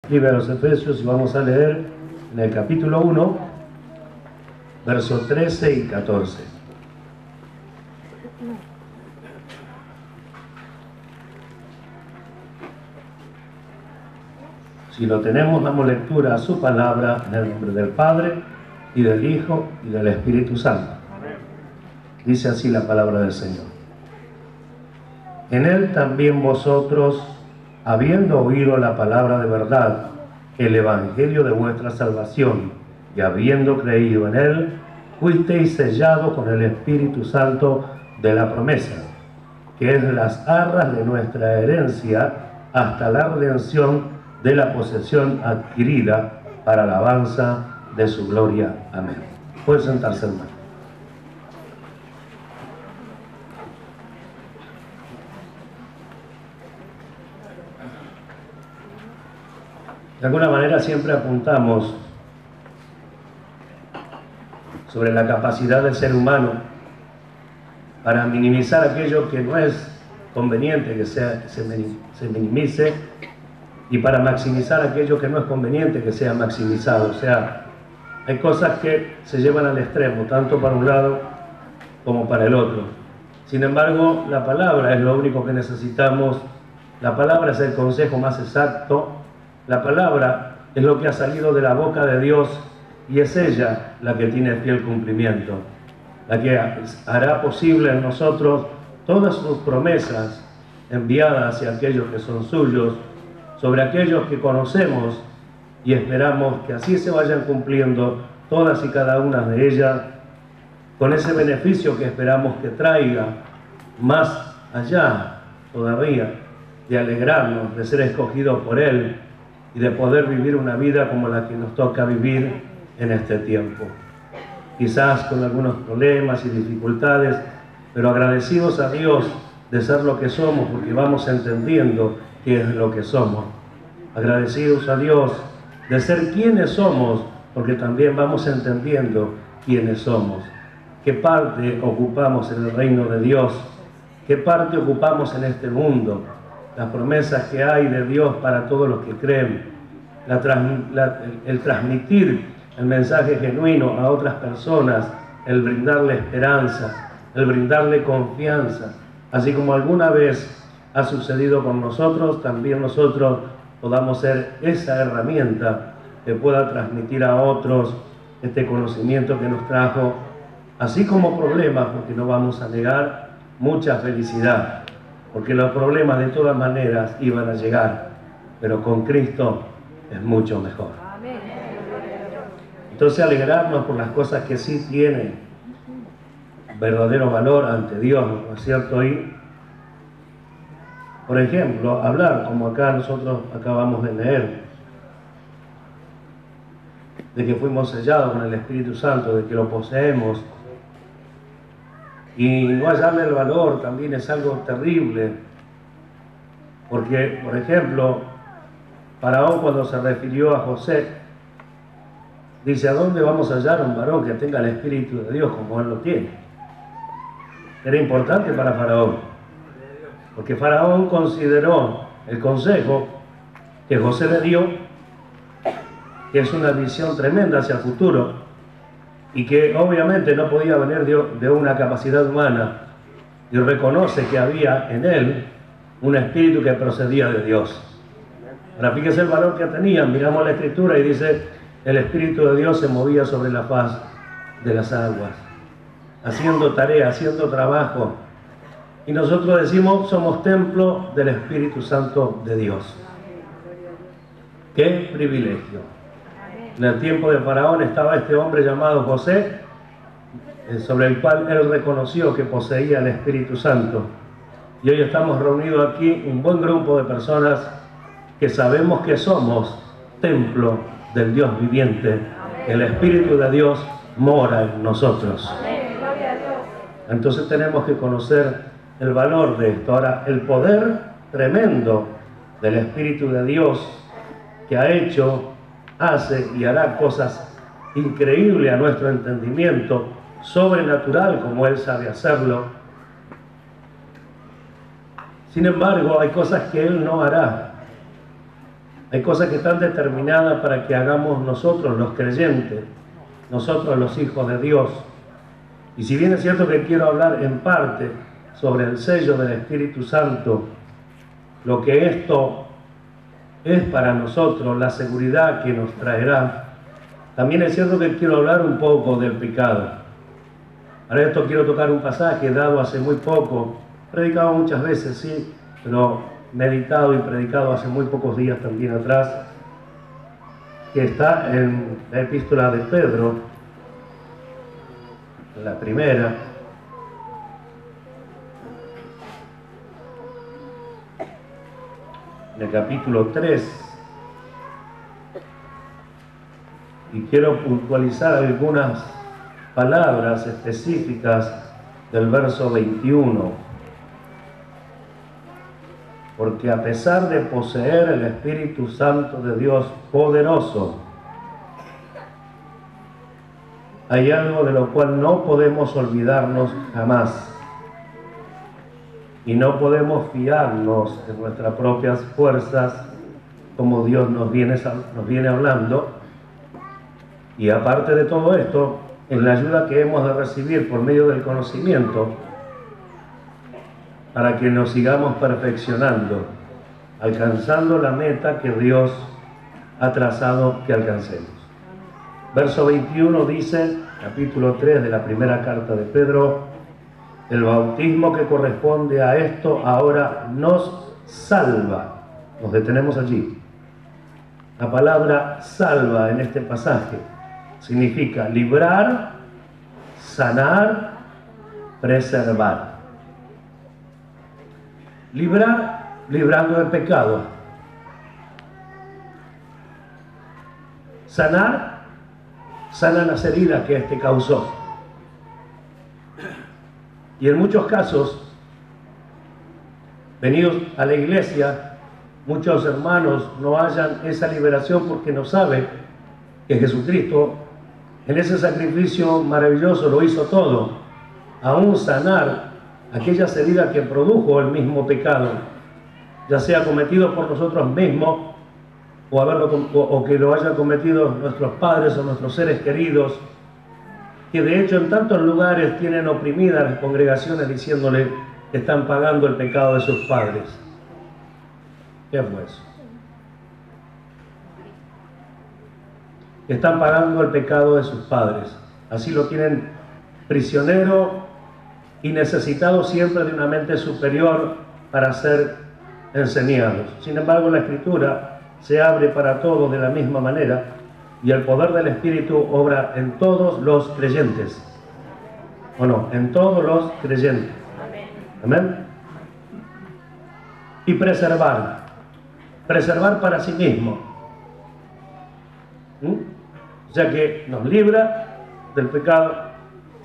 escribe a los Efesios y vamos a leer en el capítulo 1, versos 13 y 14. Si lo tenemos, damos lectura a su palabra en el nombre del Padre, y del Hijo, y del Espíritu Santo. Dice así la palabra del Señor. En él también vosotros, habiendo oído la palabra de verdad, el evangelio de vuestra salvación, y habiendo creído en él, fuisteis sellados con el Espíritu Santo de la promesa, que es las arras de nuestra herencia hasta la redención de la posesión adquirida para la alabanza de su gloria. Amén. Puede sentarse, hermano. De alguna manera siempre apuntamos sobre la capacidad del ser humano para minimizar aquello que no es conveniente que se minimice, y para maximizar aquello que no es conveniente que sea maximizado. O sea, hay cosas que se llevan al extremo, tanto para un lado como para el otro. Sin embargo, la palabra es lo único que necesitamos. La palabra es el consejo más exacto. La palabra es lo que ha salido de la boca de Dios, y es ella la que tiene fiel cumplimiento, la que hará posible en nosotros todas sus promesas enviadas hacia aquellos que son suyos, sobre aquellos que conocemos, y esperamos que así se vayan cumpliendo todas y cada una de ellas, con ese beneficio que esperamos que traiga, más allá todavía de alegrarnos, de ser escogidos por Él y de poder vivir una vida como la que nos toca vivir en este tiempo. Quizás con algunos problemas y dificultades, pero agradecidos a Dios de ser lo que somos, porque vamos entendiendo qué es lo que somos. Agradecidos a Dios de ser quienes somos, porque también vamos entendiendo quiénes somos, qué parte ocupamos en el reino de Dios, qué parte ocupamos en este mundo, las promesas que hay de Dios para todos los que creen, el transmitir el mensaje genuino a otras personas, el brindarle esperanza, el brindarle confianza, así como alguna vez ha sucedido con nosotros, también nosotros podamos ser esa herramienta que pueda transmitir a otros este conocimiento que nos trajo, así como problemas, porque no vamos a negar, mucha felicidad, porque los problemas de todas maneras iban a llegar, pero con Cristo es mucho mejor. Entonces, alegrarnos por las cosas que sí tienen verdadero valor ante Dios, ¿no es cierto? Y, por ejemplo, hablar, como acá nosotros acabamos de leer, de que fuimos sellados con el Espíritu Santo, de que lo poseemos, y no hallarle el valor también es algo terrible, porque, por ejemplo, Faraón, cuando se refirió a José, dice: ¿a dónde vamos a hallar un varón que tenga el Espíritu de Dios como él lo tiene? Era importante para Faraón, porque Faraón consideró el consejo que José le dio, que es una visión tremenda hacia el futuro, y que obviamente no podía venir de una capacidad humana, y reconoce que había en él un espíritu que procedía de Dios. Ahora fíjese el valor que tenía. Miramos la Escritura y dice: el Espíritu de Dios se movía sobre la faz de las aguas, haciendo tarea, haciendo trabajo. Y nosotros decimos: somos templo del Espíritu Santo de Dios. ¡Qué privilegio! En el tiempo de Faraón estaba este hombre llamado José, sobre el cual él reconoció que poseía el Espíritu Santo. Y hoy estamos reunidos aquí un buen grupo de personas que sabemos que somos templo del Dios viviente. El Espíritu de Dios mora en nosotros. Entonces tenemos que conocer el valor de esto. Ahora, el poder tremendo del Espíritu de Dios, que ha hecho, hace y hará cosas increíbles a nuestro entendimiento, sobrenatural como Él sabe hacerlo. Sin embargo, hay cosas que Él no hará. Hay cosas que están determinadas para que hagamos nosotros los creyentes, nosotros los hijos de Dios. Y si bien es cierto que quiero hablar en parte sobre el sello del Espíritu Santo, lo que esto es para nosotros, la seguridad que nos traerá, también es cierto que quiero hablar un poco del pecado. Para esto quiero tocar un pasaje dado hace muy poco, predicado muchas veces, sí, pero meditado y predicado hace muy pocos días también atrás, que está en la epístola de Pedro, la primera, en el capítulo 3, y quiero puntualizar algunas palabras específicas del verso 21, porque a pesar de poseer el Espíritu Santo de Dios poderoso, hay algo de lo cual no podemos olvidarnos jamás. Y no podemos fiarnos en nuestras propias fuerzas, como Dios nos viene hablando. Y aparte de todo esto, en la ayuda que hemos de recibir por medio del conocimiento, para que nos sigamos perfeccionando, alcanzando la meta que Dios ha trazado que alcancemos. Verso 21 dice, capítulo 3 de la primera carta de Pedro: el bautismo que corresponde a esto ahora nos salva. Nos detenemos allí. La palabra salva en este pasaje significa librar, sanar, preservar. Librar, librando del pecado. Sanar, sana las heridas que éste causó. Y en muchos casos, venidos a la iglesia, muchos hermanos no hallan esa liberación porque no saben que Jesucristo en ese sacrificio maravilloso lo hizo todo, aún sanar aquellas heridas que produjo el mismo pecado, ya sea cometido por nosotros mismos o que lo hayan cometido nuestros padres o nuestros seres queridos, que de hecho en tantos lugares tienen oprimidas las congregaciones diciéndole que están pagando el pecado de sus padres. ¿Qué fue eso? Están pagando el pecado de sus padres. Así lo tienen prisionero y necesitado siempre de una mente superior para ser enseñados. Sin embargo, la Escritura se abre para todos de la misma manera y el poder del Espíritu obra en todos los creyentes. ¿O no? En todos los creyentes. Amén. Y preservar. Preservar para sí mismo. O sea que nos libra del pecado,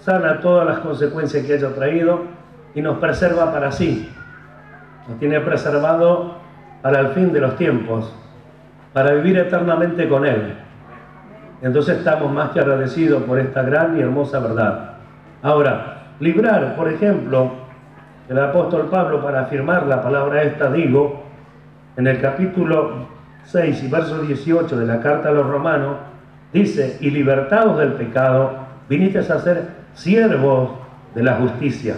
sana todas las consecuencias que haya traído y nos preserva para sí. Nos tiene preservado para el fin de los tiempos, para vivir eternamente con Él. Entonces estamos más que agradecidos por esta gran y hermosa verdad. Ahora, librar, por ejemplo, el apóstol Pablo, para afirmar la palabra esta, digo, en el capítulo 6 y verso 18 de la carta a los romanos, dice: y libertados del pecado, viniste a ser siervos de la justicia.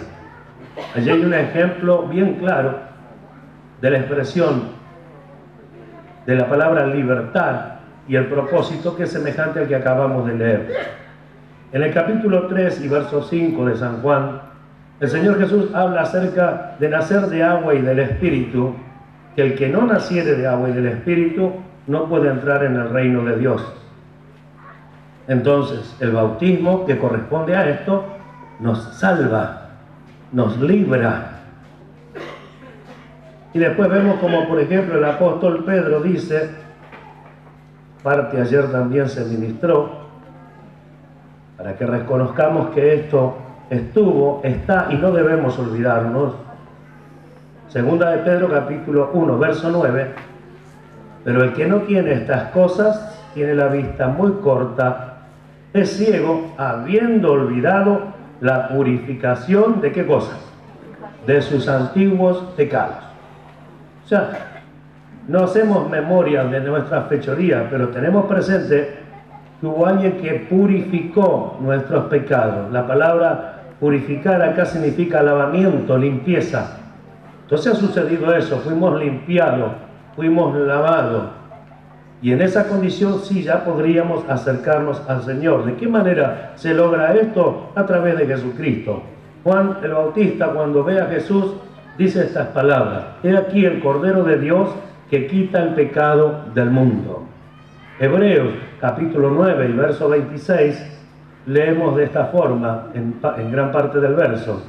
Allí hay un ejemplo bien claro de la expresión de la palabra libertad y el propósito, que es semejante al que acabamos de leer. En el capítulo 3 y verso 5 de San Juan, el Señor Jesús habla acerca de nacer de agua y del Espíritu, que el que no naciere de agua y del Espíritu no puede entrar en el reino de Dios. Entonces, el bautismo que corresponde a esto nos salva, nos libra. Y después vemos como, por ejemplo, el apóstol Pedro dice, parte ayer también se ministró, para que reconozcamos que esto estuvo, está y no debemos olvidarnos. Segunda de Pedro, capítulo 1, verso 9. Pero el que no tiene estas cosas tiene la vista muy corta, es ciego, habiendo olvidado la purificación de ¿qué cosa? De sus antiguos pecados. O sea, no hacemos memoria de nuestras fechorías, pero tenemos presente que hubo alguien que purificó nuestros pecados. La palabra purificar acá significa lavamiento, limpieza. Entonces ha sucedido eso, fuimos limpiados, fuimos lavados. Y en esa condición sí ya podríamos acercarnos al Señor. ¿De qué manera se logra esto? A través de Jesucristo. Juan el Bautista, cuando ve a Jesús, dice estas palabras: he aquí el Cordero de Dios que quita el pecado del mundo. Hebreos capítulo 9 y verso 26 leemos de esta forma en gran parte del verso: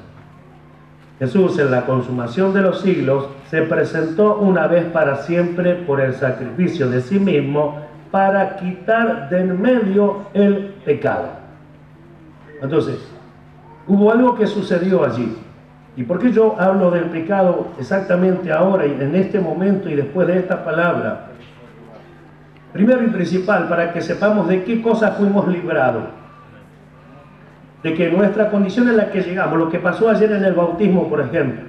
Jesús, en la consumación de los siglos, se presentó una vez para siempre por el sacrificio de sí mismo para quitar de en medio el pecado. Entonces, hubo algo que sucedió allí. ¿Y por qué yo hablo del pecado exactamente ahora y en este momento y después de esta palabra? Primero y principal, para que sepamos de qué cosas fuimos librados. De que nuestra condición en la que llegamos, lo que pasó ayer en el bautismo, por ejemplo,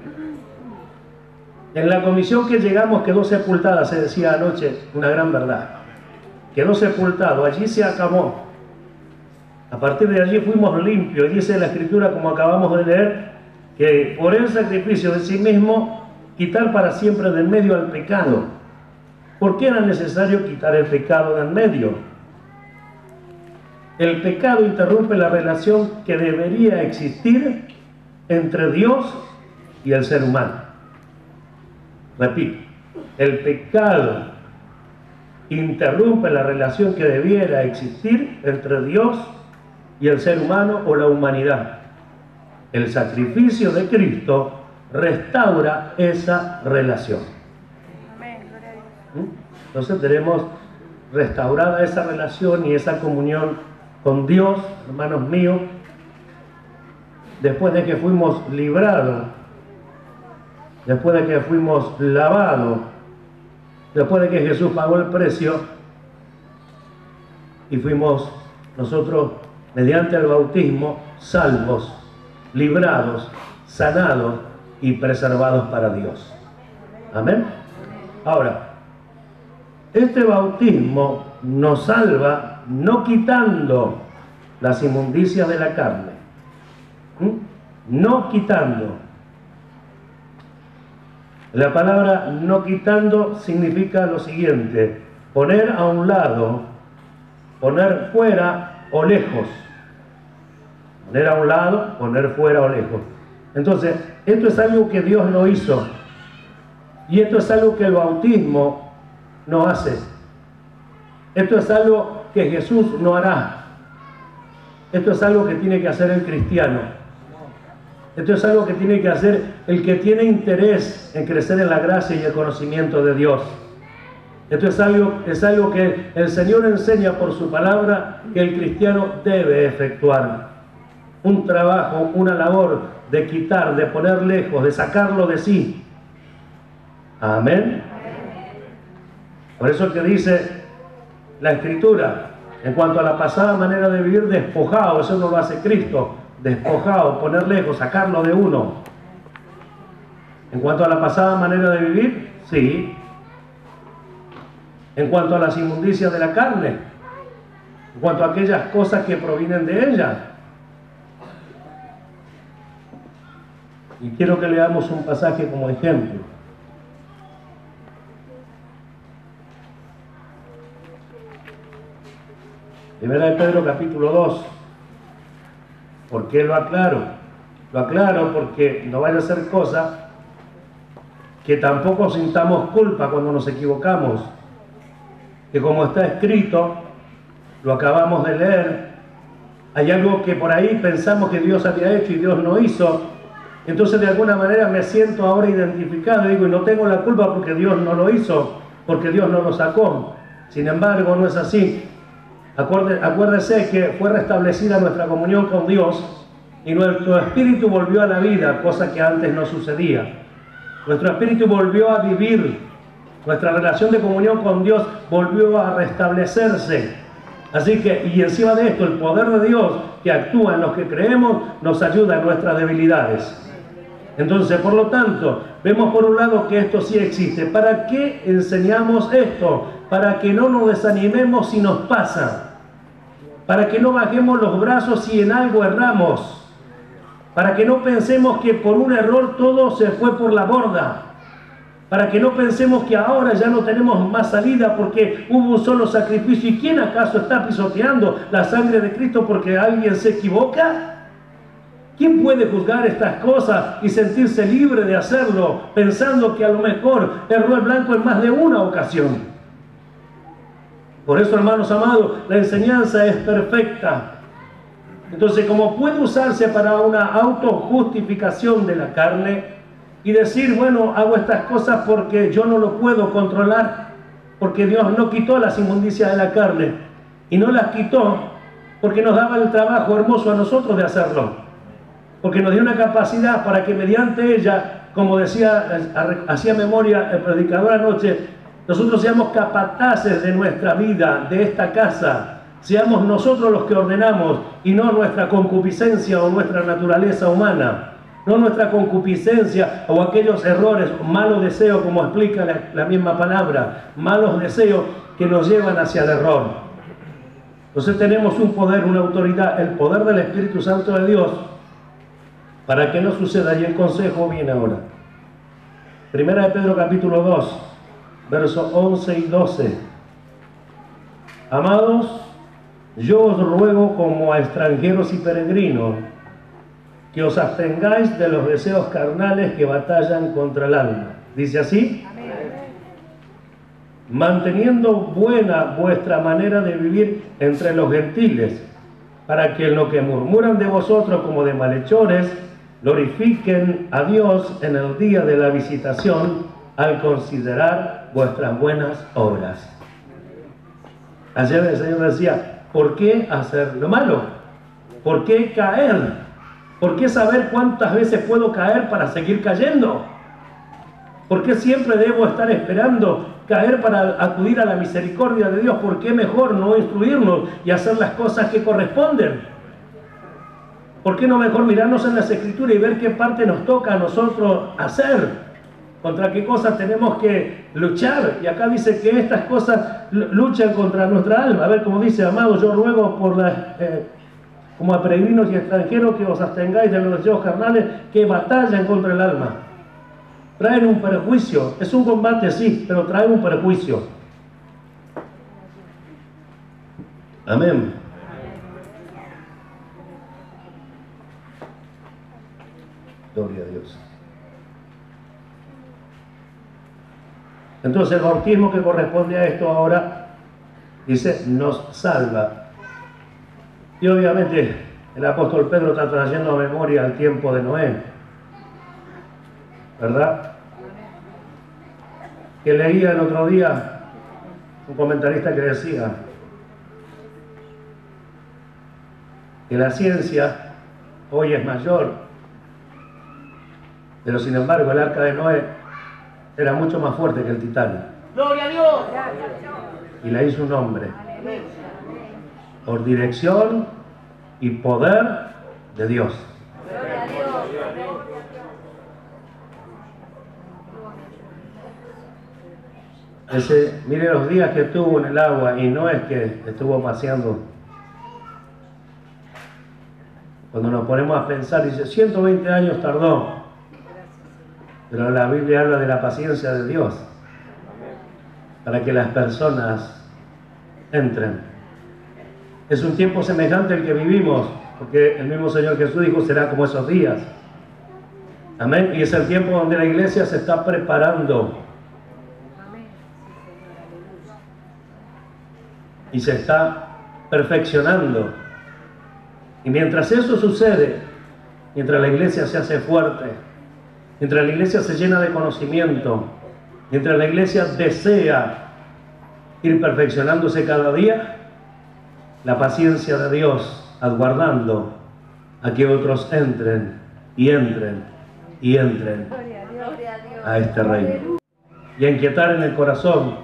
en la condición que llegamos quedó sepultada, se decía anoche, una gran verdad. Quedó sepultado, allí se acabó. A partir de allí fuimos limpios, y dice la Escritura, como acabamos de leer, que por el sacrificio de sí mismo, quitar para siempre de en medio al pecado. ¿Por qué era necesario quitar el pecado de en medio? El pecado interrumpe la relación que debería existir entre Dios y el ser humano. Repito, el pecado interrumpe la relación que debiera existir entre Dios y el ser humano o la humanidad. El sacrificio de Cristo restaura esa relación. Entonces tenemos restaurada esa relación y esa comunión con Dios, hermanos míos, después de que fuimos librados, después de que fuimos lavados, después de que Jesús pagó el precio y fuimos nosotros, mediante el bautismo, salvos, librados, sanados y preservados para Dios. Amén. Ahora, este bautismo nos salva no quitando las inmundicias de la carne. No quitando. La palabra no quitando significa lo siguiente: poner a un lado, poner fuera o lejos. Poner a un lado, poner fuera o lejos. Entonces, esto es algo que Dios no hizo. Y esto es algo que el bautismo no hace. Esto es algo que Jesús no hará. Esto es algo que tiene que hacer el cristiano. Esto es algo que tiene que hacer el que tiene interés en crecer en la gracia y el conocimiento de Dios. Esto es algo que el Señor enseña por su palabra que el cristiano debe efectuar. Un trabajo, una labor de quitar, de poner lejos, de sacarlo de sí. Amén. Por eso que dice la Escritura, en cuanto a la pasada manera de vivir, despojado, eso no lo hace Cristo, despojado, poner lejos, sacarlo de uno. En cuanto a la pasada manera de vivir, sí. En cuanto a las inmundicias de la carne, en cuanto a aquellas cosas que provienen de ella. Y quiero que leamos un pasaje como ejemplo. Primera de Pedro capítulo 2. ¿Por qué lo aclaro? Lo aclaro porque no vaya a ser cosa que tampoco sintamos culpa cuando nos equivocamos. Que como está escrito, lo acabamos de leer, hay algo que por ahí pensamos que Dios había hecho y Dios no hizo. Entonces de alguna manera me siento ahora identificado y digo, y no tengo la culpa porque Dios no lo hizo, porque Dios no lo sacó. Sin embargo, no es así. Acuérdese que fue restablecida nuestra comunión con Dios y nuestro espíritu volvió a la vida, cosa que antes no sucedía. Nuestro espíritu volvió a vivir, nuestra relación de comunión con Dios volvió a restablecerse. Así que, y encima de esto, el poder de Dios que actúa en los que creemos nos ayuda en nuestras debilidades. Entonces, por lo tanto, vemos por un lado que esto sí existe. ¿Para qué enseñamos esto? Para que no nos desanimemos si nos pasa. Para que no bajemos los brazos si en algo erramos. Para que no pensemos que por un error todo se fue por la borda. Para que no pensemos que ahora ya no tenemos más salida porque hubo un solo sacrificio. ¿Y quién acaso está pisoteando la sangre de Cristo porque alguien se equivoca? ¿Quién puede juzgar estas cosas y sentirse libre de hacerlo pensando que a lo mejor erró el blanco en más de una ocasión? Por eso, hermanos amados, la enseñanza es perfecta. Entonces, como puede usarse para una autojustificación de la carne y decir, bueno, hago estas cosas porque yo no lo puedo controlar, porque Dios no quitó las inmundicias de la carne y no las quitó porque nos daba el trabajo hermoso a nosotros de hacerlo. Porque nos dio una capacidad para que mediante ella, como decía, hacía memoria el predicador anoche, nosotros seamos capataces de nuestra vida, de esta casa, seamos nosotros los que ordenamos y no nuestra concupiscencia o nuestra naturaleza humana, no nuestra concupiscencia o aquellos errores, malos deseos, como explica la misma palabra, malos deseos que nos llevan hacia el error. Entonces tenemos un poder, una autoridad, el poder del Espíritu Santo de Dios, para que no suceda, y el consejo viene ahora. Primera de Pedro capítulo 2, versos 11 y 12. Amados, yo os ruego como a extranjeros y peregrinos, que os abstengáis de los deseos carnales que batallan contra el alma. ¿Dice así? Amén. Manteniendo buena vuestra manera de vivir entre los gentiles, para que en lo que murmuran de vosotros como de malhechores, glorifiquen a Dios en el día de la visitación al considerar vuestras buenas obras. Ayer el Señor decía, ¿por qué hacer lo malo? ¿Por qué caer? ¿Por qué saber cuántas veces puedo caer para seguir cayendo? ¿Por qué siempre debo estar esperando caer para acudir a la misericordia de Dios? ¿Por qué mejor no instruirnos y hacer las cosas que corresponden? ¿Por qué no mejor mirarnos en las Escrituras y ver qué parte nos toca a nosotros hacer? ¿Contra qué cosas tenemos que luchar? Y acá dice que estas cosas luchan contra nuestra alma. A ver, como dice, amados, yo ruego como a peregrinos y extranjeros que os abstengáis de los deseos carnales que batallan contra el alma. Traen un perjuicio. Es un combate, sí, pero traen un perjuicio. Amén. Gloria a Dios. Entonces el bautismo que corresponde a esto ahora, dice, nos salva. Y obviamente el apóstol Pedro está trayendo a memoria el tiempo de Noé, ¿verdad? Que leía el otro día un comentarista que decía que la ciencia hoy es mayor, pero sin embargo el arca de Noé era mucho más fuerte que el Titanic. ¡Gloria a Dios! Y la hizo un hombre, por dirección y poder de Dios. ¡Gloria a Dios! Mire los días que estuvo en el agua, y no es que estuvo paseando. Cuando nos ponemos a pensar, dice, 120 años tardó. Pero la Biblia habla de la paciencia de Dios para que las personas entren. Es un tiempo semejante al que vivimos, porque el mismo Señor Jesús dijo, será como esos días. Amén. Y es el tiempo donde la iglesia se está preparando. Y se está perfeccionando. Y mientras eso sucede, mientras la iglesia se hace fuerte, mientras la iglesia se llena de conocimiento, mientras la iglesia desea ir perfeccionándose cada día, la paciencia de Dios aguardando a que otros entren y entren y entren a este reino. Y a inquietar en el corazón,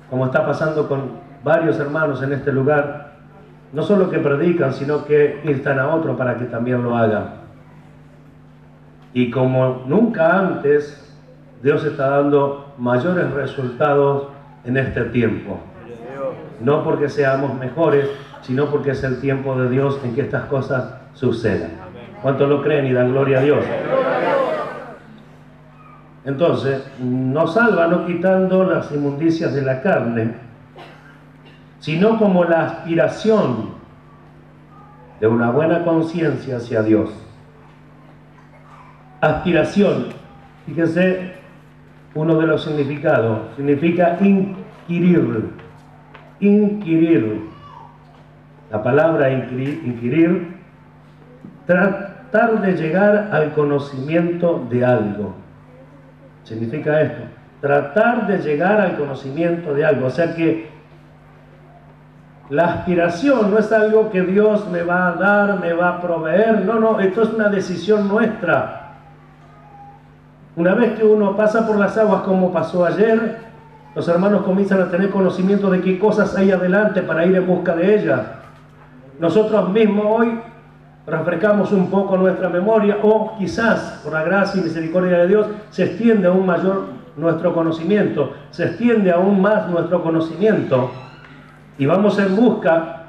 como está pasando con varios hermanos en este lugar, no solo que predican, sino que instan a otro para que también lo hagan. Y como nunca antes, Dios está dando mayores resultados en este tiempo. No porque seamos mejores, sino porque es el tiempo de Dios en que estas cosas sucedan. ¿Cuántos lo creen y dan gloria a Dios? Entonces, nos salva no quitando las inmundicias de la carne, sino como la aspiración de una buena conciencia hacia Dios. Aspiración, fíjense, uno de los significados, significa inquirir. Inquirir. La palabra inquirir, tratar de llegar al conocimiento de algo. Significa esto, tratar de llegar al conocimiento de algo. O sea que la aspiración no es algo que Dios me va a dar, me va a proveer. No, esto es una decisión nuestra. Una vez que uno pasa por las aguas como pasó ayer, los hermanos comienzan a tener conocimiento de qué cosas hay adelante para ir en busca de ellas. Nosotros mismos hoy refrescamos un poco nuestra memoria, o quizás por la gracia y misericordia de Dios se extiende aún mayor nuestro conocimiento, se extiende aún más nuestro conocimiento, y vamos en busca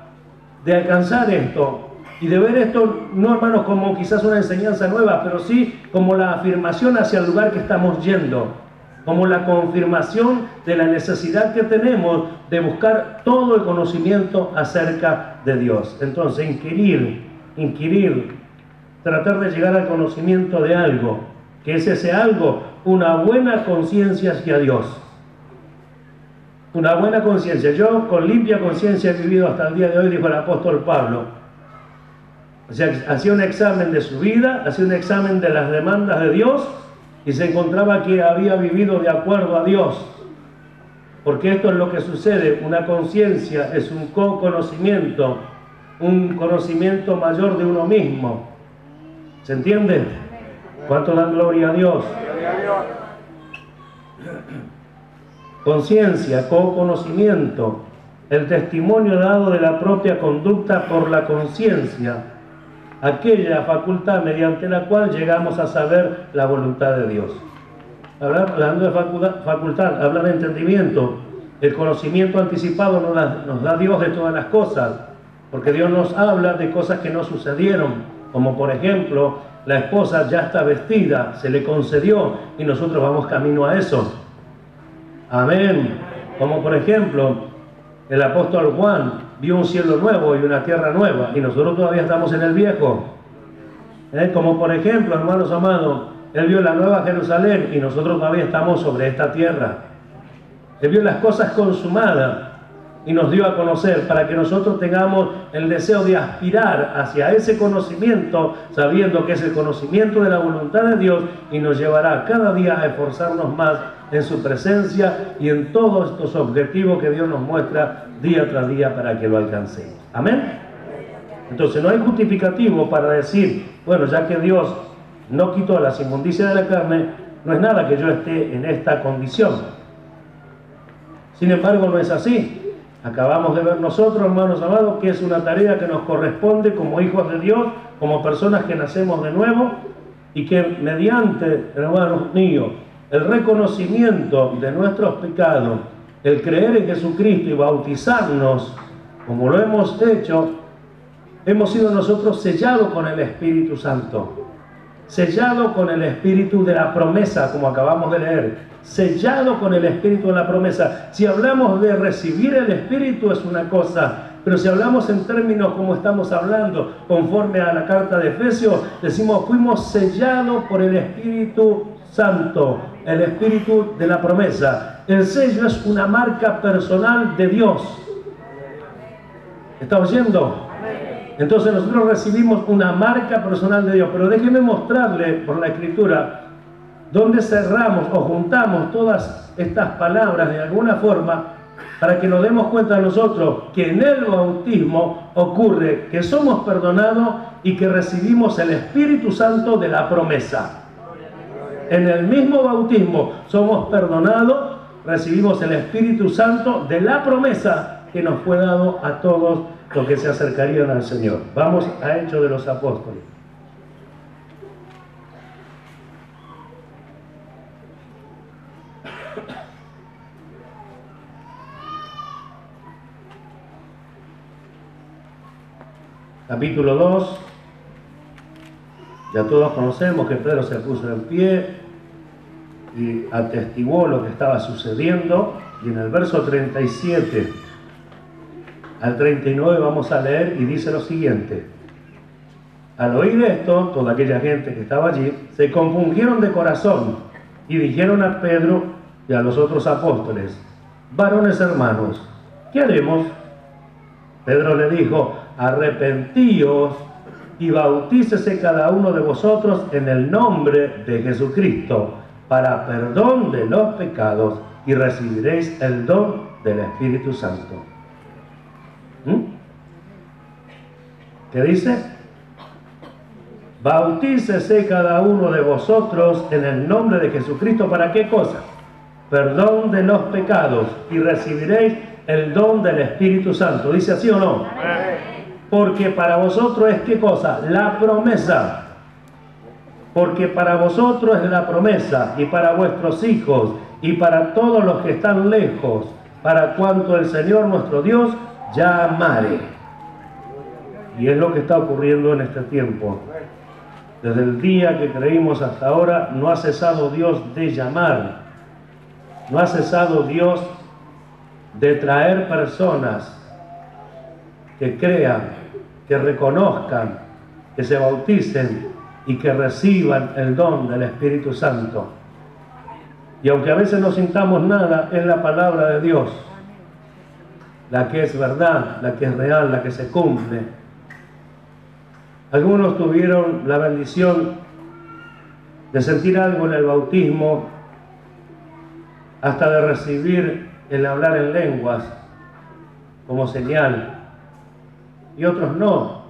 de alcanzar esto y de ver esto, no hermanos como quizás una enseñanza nueva, pero sí como la afirmación hacia el lugar que estamos yendo, como la confirmación de la necesidad que tenemos de buscar todo el conocimiento acerca de Dios. Entonces, inquirir, tratar de llegar al conocimiento de algo, que es ese algo, una buena conciencia hacia Dios. Una buena conciencia. Yo con limpia conciencia he vivido hasta el día de hoy, dijo el apóstol Pablo. O sea, hacía un examen de su vida, hacía un examen de las demandas de Dios y se encontraba que había vivido de acuerdo a Dios. Porque esto es lo que sucede, una conciencia es un conocimiento, un conocimiento mayor de uno mismo. ¿Se entiende? ¿Cuánto dan gloria a Dios? Conciencia, conocimiento, el testimonio dado de la propia conducta por la conciencia, aquella facultad mediante la cual llegamos a saber la voluntad de Dios. Hablando de facultad, habla de entendimiento. El conocimiento anticipado nos da Dios de todas las cosas, porque Dios nos habla de cosas que no sucedieron, como por ejemplo, la esposa ya está vestida, se le concedió y nosotros vamos camino a eso. Amén. Como por ejemplo, el apóstol Juan vio un cielo nuevo y una tierra nueva, y nosotros todavía estamos en el viejo. Como por ejemplo, hermanos amados, él vio la nueva Jerusalén y nosotros todavía estamos sobre esta tierra. Él vio las cosas consumadas y nos dio a conocer para que nosotros tengamos el deseo de aspirar hacia ese conocimiento, sabiendo que es el conocimiento de la voluntad de Dios, y nos llevará cada día a esforzarnos más en su presencia y en todos estos objetivos que Dios nos muestra día tras día para que lo alcancemos. Amén. Entonces no hay justificativo para decir, bueno, ya que Dios no quitó las inmundicias de la carne, no es nada que yo esté en esta condición. Sin embargo, no es así. Acabamos de ver nosotros, hermanos amados, que es una tarea que nos corresponde como hijos de Dios, como personas que nacemos de nuevo, y que mediante, hermanos míos, el reconocimiento de nuestros pecados, el creer en Jesucristo y bautizarnos, como lo hemos hecho, hemos sido nosotros sellados con el Espíritu Santo, sellado con el Espíritu de la promesa, como acabamos de leer, sellado con el Espíritu de la promesa. Si hablamos de recibir el Espíritu es una cosa, pero si hablamos en términos como estamos hablando, conforme a la carta de Efesios, decimos, fuimos sellados por el Espíritu Santo, el Espíritu de la promesa. El sello es una marca personal de Dios. ¿Está oyendo? Entonces nosotros recibimos una marca personal de Dios, pero déjenme mostrarle por la Escritura donde cerramos o juntamos todas estas palabras de alguna forma para que nos demos cuenta nosotros que en el bautismo ocurre que somos perdonados y que recibimos el Espíritu Santo de la promesa. En el mismo bautismo somos perdonados, recibimos el Espíritu Santo de la promesa que nos fue dado a todos los que se acercarían al Señor. Vamos a Hechos de los Apóstoles. capítulo 2, ya todos conocemos que Pedro se puso en pie y atestiguó lo que estaba sucediendo, y en el verso 37 al 39 vamos a leer y dice lo siguiente: al oír esto, toda aquella gente que estaba allí se compungieron de corazón y dijeron a Pedro y a los otros apóstoles: varones hermanos, ¿qué haremos? Pedro le dijo: arrepentíos y bautícese cada uno de vosotros en el nombre de Jesucristo para perdón de los pecados y recibiréis el don del Espíritu Santo. ¿Qué dice? Bautícese cada uno de vosotros en el nombre de Jesucristo. ¿Para qué cosa? Perdón de los pecados y recibiréis el don del Espíritu Santo. ¿Dice así o no? Porque para vosotros es ¿qué cosa? La promesa. Porque para vosotros es la promesa, y para vuestros hijos, y para todos los que están lejos, para cuanto el Señor nuestro Dios llamare. Y es lo que está ocurriendo en este tiempo. Desde el día que creímos hasta ahora, no ha cesado Dios de llamar. No ha cesado Dios de traer personas que crean, que reconozcan, que se bauticen y que reciban el don del Espíritu Santo. Y aunque a veces no sintamos nada, es la palabra de Dios la que es verdad, la que es real, la que se cumple. Algunos tuvieron la bendición de sentir algo en el bautismo, hasta de recibir el hablar en lenguas como señal, y otros no.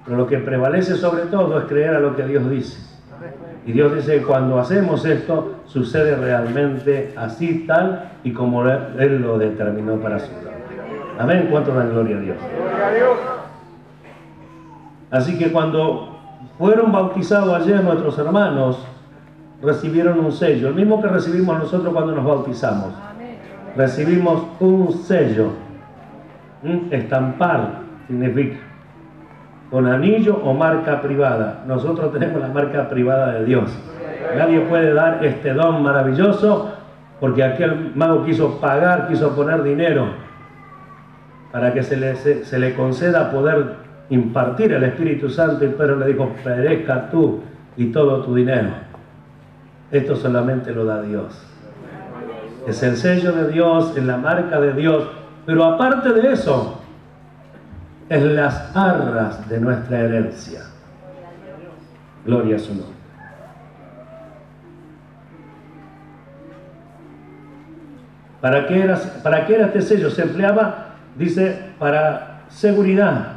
Pero lo que prevalece sobre todo es creer a lo que Dios dice. Y Dios dice que cuando hacemos esto, sucede realmente así, tal y como Él lo determinó para su gloria. Amén. ¿Cuánto dan gloria a Dios? Así que cuando fueron bautizados ayer nuestros hermanos, recibieron un sello, el mismo que recibimos nosotros cuando nos bautizamos. Recibimos un sello. Estampar significa con anillo o marca privada. Nosotros tenemos la marca privada de Dios. Nadie puede dar este don maravilloso porque aquel mago quiso pagar, quiso poner dinero para que se le conceda poder impartir el Espíritu Santo, y Pedro le dijo: perezca tú y todo tu dinero. Esto solamente lo da Dios. Es el sello de Dios, es la marca de Dios, pero aparte de eso, es las arras de nuestra herencia. Gloria a su nombre. ¿Para qué era este sello? Se empleaba, dice, para seguridad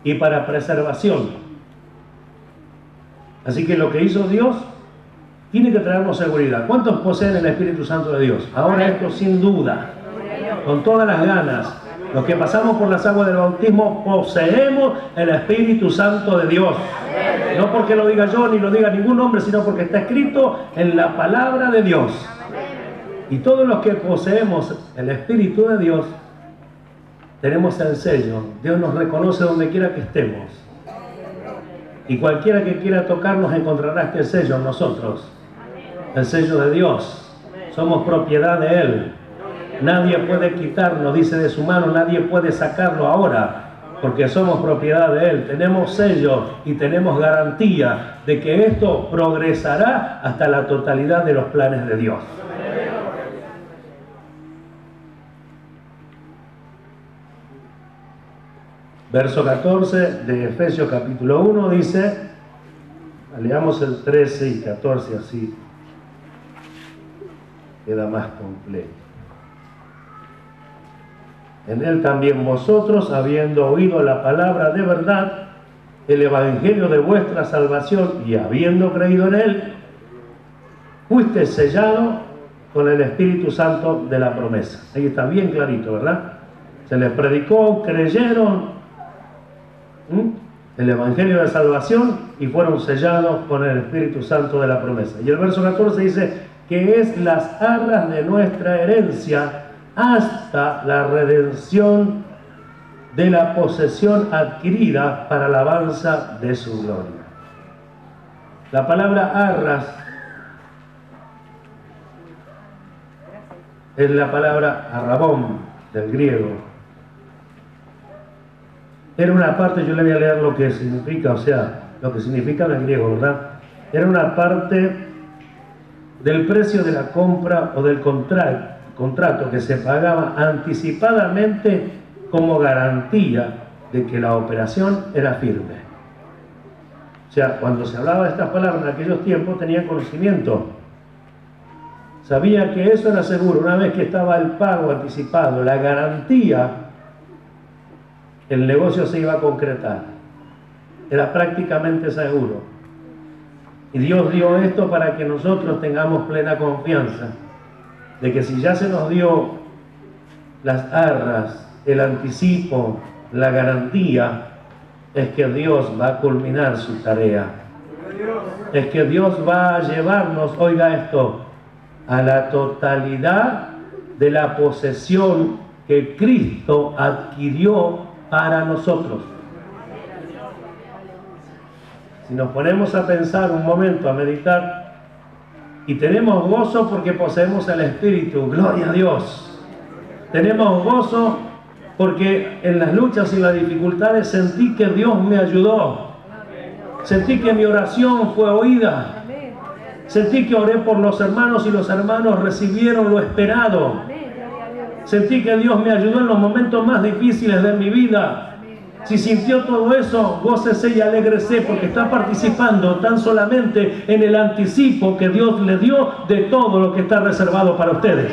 y para preservación. Así que lo que hizo Dios tiene que traernos seguridad. ¿Cuántos poseen el Espíritu Santo de Dios? Ahora esto sin duda, con todas las ganas. Los que pasamos por las aguas del bautismo poseemos el Espíritu Santo de Dios. No porque lo diga yo ni lo diga ningún hombre, sino porque está escrito en la palabra de Dios. Y todos los que poseemos el Espíritu de Dios tenemos el sello. Dios nos reconoce donde quiera que estemos. Y cualquiera que quiera tocarnos encontrará este sello en nosotros. El sello de Dios. Somos propiedad de Él. Nadie puede quitarnos, dice, de su mano. Nadie puede sacarlo ahora, porque somos propiedad de Él. Tenemos sello y tenemos garantía de que esto progresará hasta la totalidad de los planes de Dios. Verso 14 de Efesios capítulo 1 dice, leamos el 13 y 14, así queda más completo. En él también vosotros, habiendo oído la palabra de verdad, el evangelio de vuestra salvación, y habiendo creído en él, fuiste sellado con el Espíritu Santo de la promesa. Ahí está bien clarito, ¿verdad? Se les predicó, creyeron el evangelio de salvación y fueron sellados con el Espíritu Santo de la promesa. Y el verso 14 dice que es las arras de nuestra herencia hasta la redención de la posesión adquirida para alabanza de su gloria. La palabra arras es la palabra arrabón del griego. Era una parte, yo le voy a leer lo que significa, o sea, lo que significa en el griego, ¿verdad? Era una parte del precio de la compra o del contrato que se pagaba anticipadamente como garantía de que la operación era firme. O sea, cuando se hablaba de estas palabras en aquellos tiempos tenían conocimiento. Sabía que eso era seguro. Una vez que estaba el pago anticipado, la garantía, el negocio se iba a concretar. Era prácticamente seguro. Y Dios dio esto para que nosotros tengamos plena confianza de que si ya se nos dio las arras, el anticipo, la garantía, es que Dios va a culminar su tarea. Es que Dios va a llevarnos, oiga esto, a la totalidad de la posesión que Cristo adquirió para nosotros. Si nos ponemos a pensar un momento, a meditar, y tenemos gozo porque poseemos el Espíritu, gloria a Dios. Tenemos gozo porque en las luchas y las dificultades sentí que Dios me ayudó. Sentí que mi oración fue oída. Sentí que oré por los hermanos y los hermanos recibieron lo esperado. Sentí que Dios me ayudó en los momentos más difíciles de mi vida. Si sintió todo eso, gócese y alégrese porque está participando tan solamente en el anticipo que Dios le dio de todo lo que está reservado para ustedes.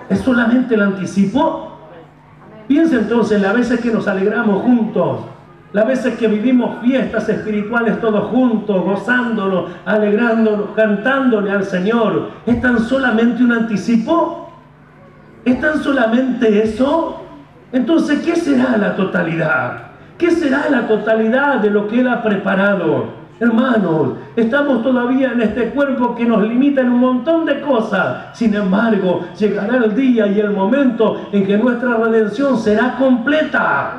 ¿Es solamente el anticipo? Piensa entonces las veces que nos alegramos juntos, las veces que vivimos fiestas espirituales todos juntos, gozándonos, alegrándonos, cantándole al Señor. ¿Es tan solamente un anticipo? ¿Es tan solamente eso? Entonces, ¿qué será la totalidad? ¿Qué será la totalidad de lo que Él ha preparado? Hermanos, estamos todavía en este cuerpo que nos limita en un montón de cosas. Sin embargo, llegará el día y el momento en que nuestra redención será completa.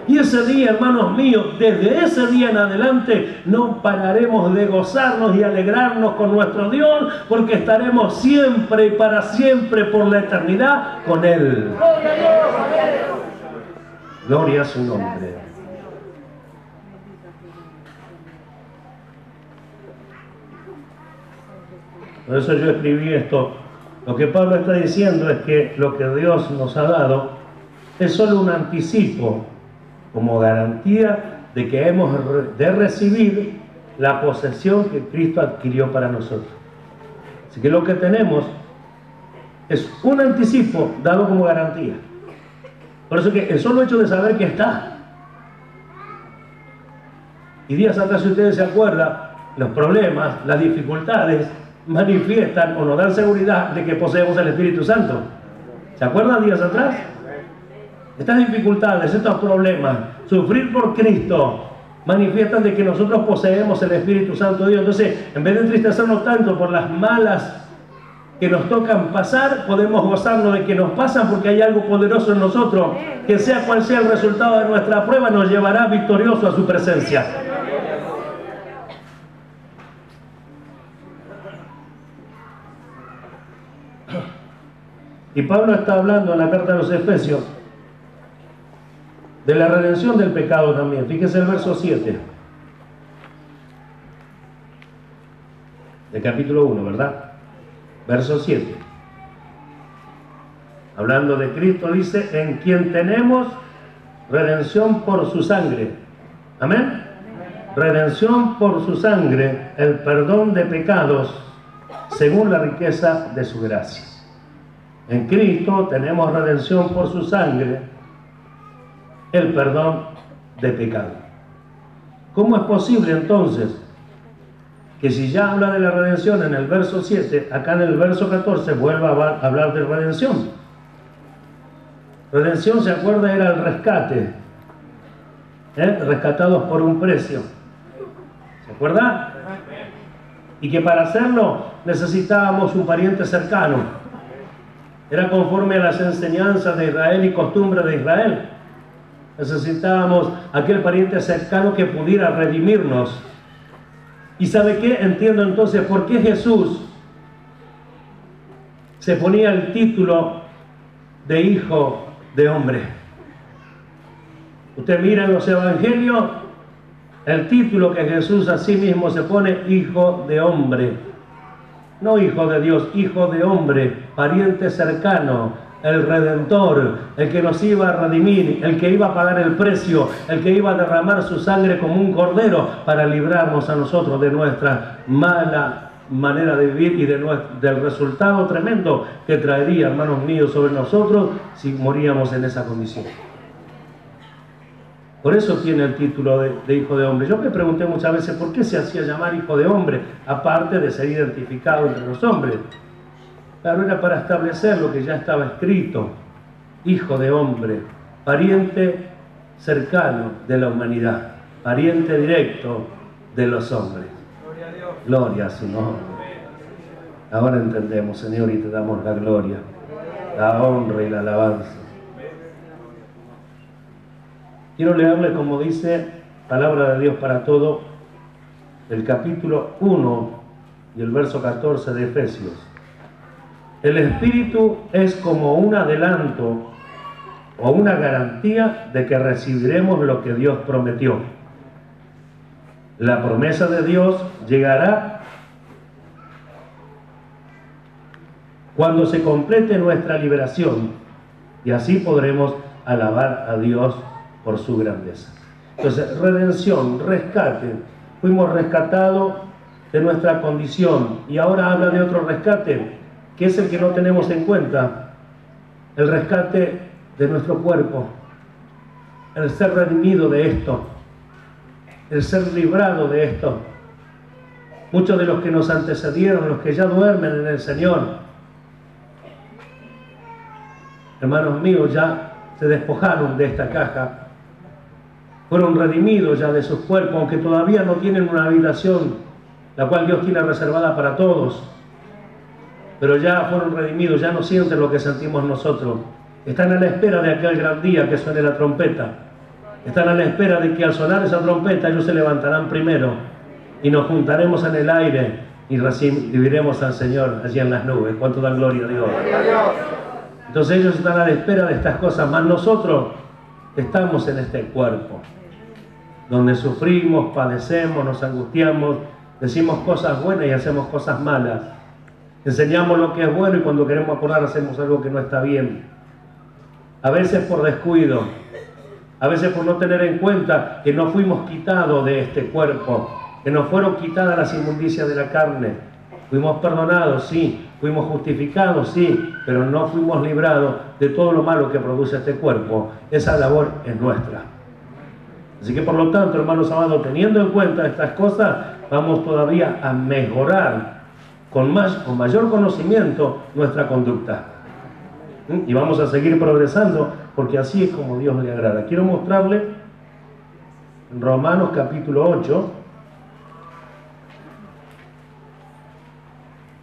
Y ese día, hermanos míos, desde ese día en adelante no pararemos de gozarnos y alegrarnos con nuestro Dios, porque estaremos siempre y para siempre por la eternidad con Él. Gloria a su nombre. Por eso yo escribí esto. Lo que Pablo está diciendo es que lo que Dios nos ha dado es solo un anticipo, como garantía de que hemos de recibir la posesión que Cristo adquirió para nosotros. Así que lo que tenemos es un anticipo dado como garantía. Por eso que el solo hecho de saber que está. Y días atrás, si ustedes se acuerdan, los problemas, las dificultades manifiestan o nos dan seguridad de que poseemos el Espíritu Santo. ¿Se acuerdan días atrás? Estas dificultades, estos problemas, sufrir por Cristo, manifiestan de que nosotros poseemos el Espíritu Santo de Dios. Entonces, en vez de entristecernos tanto por las malas que nos tocan pasar, podemos gozarnos de que nos pasan porque hay algo poderoso en nosotros, que sea cual sea el resultado de nuestra prueba, nos llevará victorioso a su presencia. Y Pablo está hablando en la carta a los Efesios de la redención del pecado también. Fíjese el verso 7 de capítulo 1, ¿verdad? Verso 7. Hablando de Cristo, dice: en quien tenemos redención por su sangre. Amén. Redención por su sangre, el perdón de pecados según la riqueza de su gracia. En Cristo tenemos redención por su sangre, el perdón de pecado. ¿Cómo es posible entonces que si ya habla de la redención en el verso 7, acá en el verso 14 vuelva a hablar de redención? Redención, ¿se acuerda? Era el rescate, rescatados por un precio. ¿Se acuerda? Y que para hacerlo necesitábamos un pariente cercano. era conforme a las enseñanzas de Israel y costumbres de Israel. Necesitábamos aquel pariente cercano que pudiera redimirnos. ¿Y sabe qué? Entiendo entonces por qué Jesús se ponía el título de Hijo de Hombre. Usted mira en los evangelios, el título que Jesús a sí mismo se pone, Hijo de Hombre. No Hijo de Dios, Hijo de Hombre, pariente cercano, el Redentor, el que nos iba a redimir, el que iba a pagar el precio, el que iba a derramar su sangre como un cordero para librarnos a nosotros de nuestra mala manera de vivir y del resultado tremendo que traería, hermanos míos, sobre nosotros si moríamos en esa condición. Por eso tiene el título de Hijo de Hombre. Yo me pregunté muchas veces por qué se hacía llamar Hijo de Hombre, aparte de ser identificado entre los hombres. Claro, era para establecer lo que ya estaba escrito. Hijo de Hombre, pariente cercano de la humanidad, pariente directo de los hombres. Gloria a Dios. Gloria a su nombre. Ahora entendemos, Señor, y te damos la gloria, la honra y la alabanza. Quiero leerle, como dice Palabra de Dios para Todo, el capítulo 1 y el verso 14 de Efesios. El Espíritu es como un adelanto o una garantía de que recibiremos lo que Dios prometió. La promesa de Dios llegará cuando se complete nuestra liberación, y así podremos alabar a Dios por su grandeza. Entonces, redención, rescate. Fuimos rescatados de nuestra condición, y ahora habla de otro rescate, que es el que no tenemos en cuenta, el rescate de nuestro cuerpo, el ser redimido de esto, el ser librado de esto. Muchos de los que nos antecedieron, los que ya duermen en el Señor, hermanos míos, ya se despojaron de esta caja, fueron redimidos ya de sus cuerpos, aunque todavía no tienen una habitación, la cual Dios tiene reservada para todos, pero ya fueron redimidos, ya no sienten lo que sentimos nosotros. Están a la espera de aquel gran día que suene la trompeta. Están a la espera de que al sonar esa trompeta ellos se levantarán primero y nos juntaremos en el aire y recibiremos al Señor allí en las nubes. ¿Cuánto dan gloria a Dios? Entonces ellos están a la espera de estas cosas, más nosotros estamos en este cuerpo, donde sufrimos, padecemos, nos angustiamos, decimos cosas buenas y hacemos cosas malas. Enseñamos lo que es bueno y cuando queremos acordar hacemos algo que no está bien. A veces por descuido, a veces por no tener en cuenta que no fuimos quitados de este cuerpo, que nos fueron quitadas las inmundicias de la carne. Fuimos perdonados, sí, fuimos justificados, sí, pero no fuimos librados de todo lo malo que produce este cuerpo. Esa labor es nuestra. Así que por lo tanto, hermanos amados, teniendo en cuenta estas cosas, vamos todavía a mejorar con mayor conocimiento nuestra conducta. Y vamos a seguir progresando, porque así es como Dios le agrada. Quiero mostrarle en Romanos capítulo 8.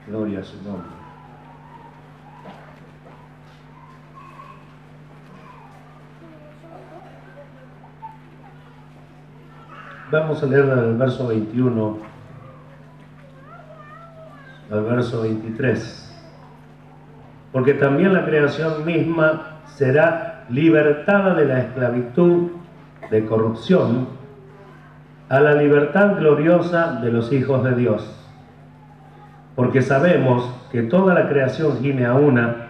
Gloria a su nombre. Vamos a leer del verso 21 al verso 23. Porque también la creación misma será libertada de la esclavitud de corrupción a la libertad gloriosa de los hijos de Dios. Porque sabemos que toda la creación gime a una,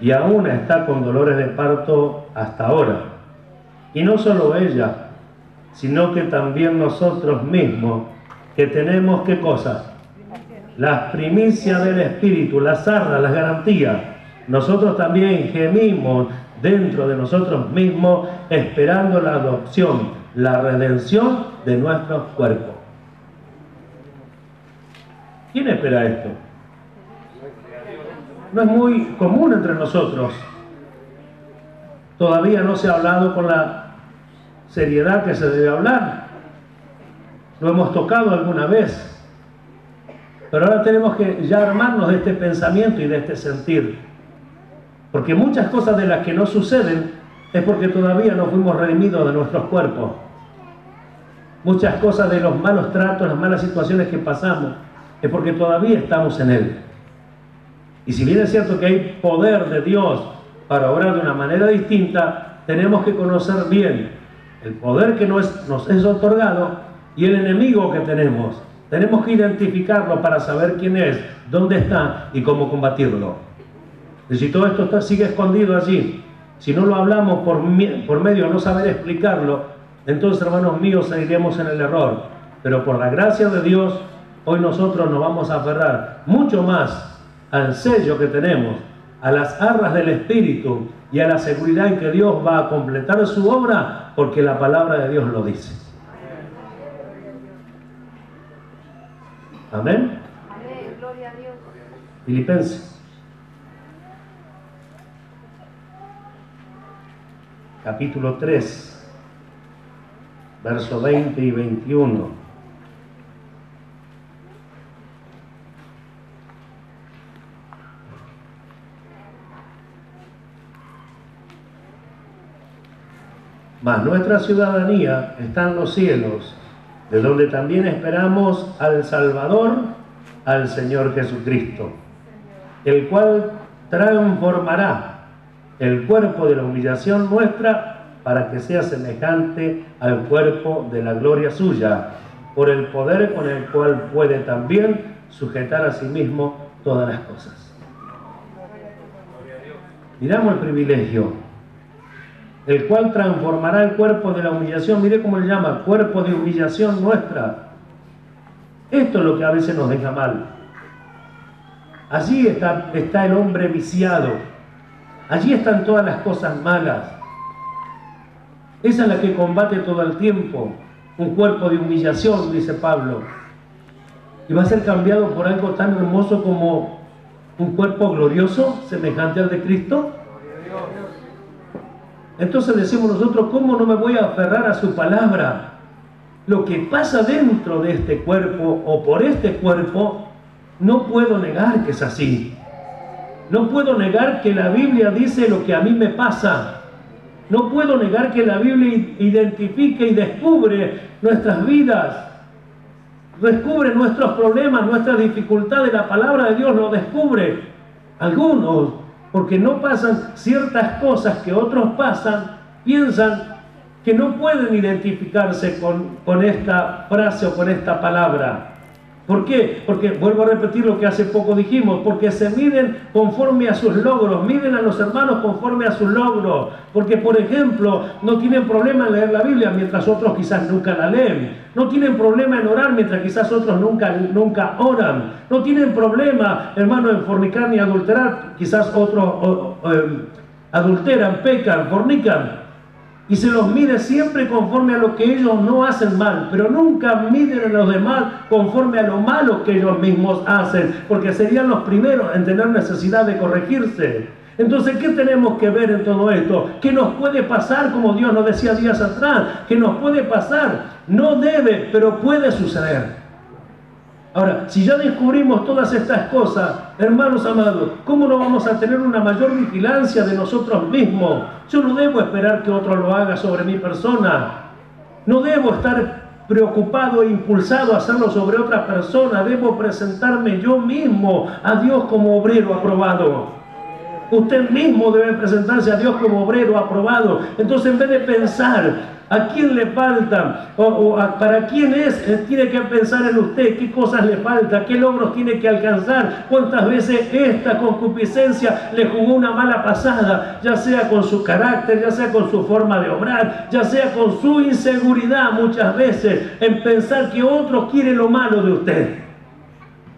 y a una está con dolores de parto hasta ahora. Y no solo ella, sino que también nosotros mismos, que tenemos, ¿qué cosas? Las primicias del Espíritu, las arras, las garantías. Nosotros también gemimos dentro de nosotros mismos, esperando la adopción, la redención de nuestros cuerpos. ¿Quién espera esto? No es muy común entre nosotros. Todavía no se ha hablado con la seriedad que se debe hablar. Lo hemos tocado alguna vez. Pero ahora tenemos que ya armarnos de este pensamiento y de este sentir. Porque muchas cosas de las que no suceden es porque todavía no fuimos redimidos de nuestros cuerpos. Muchas cosas de los malos tratos, las malas situaciones que pasamos, es porque todavía estamos en Él. Y si bien es cierto que hay poder de Dios para obrar de una manera distinta, tenemos que conocer bien el poder que nos es otorgado y el enemigo que tenemos. Tenemos que identificarlo para saber quién es, dónde está y cómo combatirlo. Y si todo esto sigue escondido allí, si no lo hablamos por medio de no saber explicarlo, entonces, hermanos míos, seguiremos en el error. Pero por la gracia de Dios, hoy nosotros nos vamos a aferrar mucho más al sello que tenemos, a las arras del Espíritu y a la seguridad en que Dios va a completar su obra, porque la palabra de Dios lo dice. Amén. Amén. Gloria a Dios. Filipenses, capítulo 3, versos 20 y 21. Mas nuestra ciudadanía está en los cielos, de donde también esperamos al Salvador, al Señor Jesucristo, el cual transformará el cuerpo de la humillación nuestra para que sea semejante al cuerpo de la gloria suya, por el poder con el cual puede también sujetar a sí mismo todas las cosas. Miramos el privilegio, el cual transformará el cuerpo de la humillación. Mire cómo le llama, cuerpo de humillación nuestra. Esto es lo que a veces nos deja mal. Allí está el hombre viciado. Allí están todas las cosas malas. Esa es la que combate todo el tiempo. Un cuerpo de humillación, dice Pablo. Y va a ser cambiado por algo tan hermoso como un cuerpo glorioso, semejante al de Cristo. Entonces decimos nosotros, ¿cómo no me voy a aferrar a su palabra? Lo que pasa dentro de este cuerpo o por este cuerpo, no puedo negar que es así. No puedo negar que la Biblia dice lo que a mí me pasa. No puedo negar que la Biblia identifique y descubre nuestras vidas, descubre nuestros problemas, nuestras dificultades. La palabra de Dios lo descubre. Algunos, porque no pasan ciertas cosas que otros pasan, piensan que no pueden identificarse con esta frase o con esta palabra. ¿Por qué? Porque, vuelvo a repetir lo que hace poco dijimos, porque se miden conforme a sus logros, miden a los hermanos conforme a sus logros. Porque, por ejemplo, no tienen problema en leer la Biblia, mientras otros quizás nunca la leen. No tienen problema en orar, mientras quizás otros nunca oran. No tienen problema, hermano, en fornicar ni adulterar, quizás otros adulteran, pecan, fornican. Y se los mide siempre conforme a lo que ellos no hacen mal, pero nunca miden a los demás conforme a lo malo que ellos mismos hacen, porque serían los primeros en tener necesidad de corregirse. Entonces, ¿qué tenemos que ver en todo esto? ¿Qué nos puede pasar, como Dios nos decía días atrás? ¿Qué nos puede pasar? No debe, pero puede suceder. Ahora, si ya descubrimos todas estas cosas, hermanos amados, ¿cómo no vamos a tener una mayor vigilancia de nosotros mismos? Yo no debo esperar que otro lo haga sobre mi persona. No debo estar preocupado e impulsado a hacerlo sobre otra persona. Debo presentarme yo mismo a Dios como obrero aprobado. Usted mismo debe presentarse a Dios como obrero aprobado. Entonces, en vez de pensar a quién le falta para quién es, tiene que pensar en usted qué cosas le falta, qué logros tiene que alcanzar, cuántas veces esta concupiscencia le jugó una mala pasada, ya sea con su carácter, ya sea con su forma de obrar, ya sea con su inseguridad muchas veces en pensar que otro quiere lo malo de usted.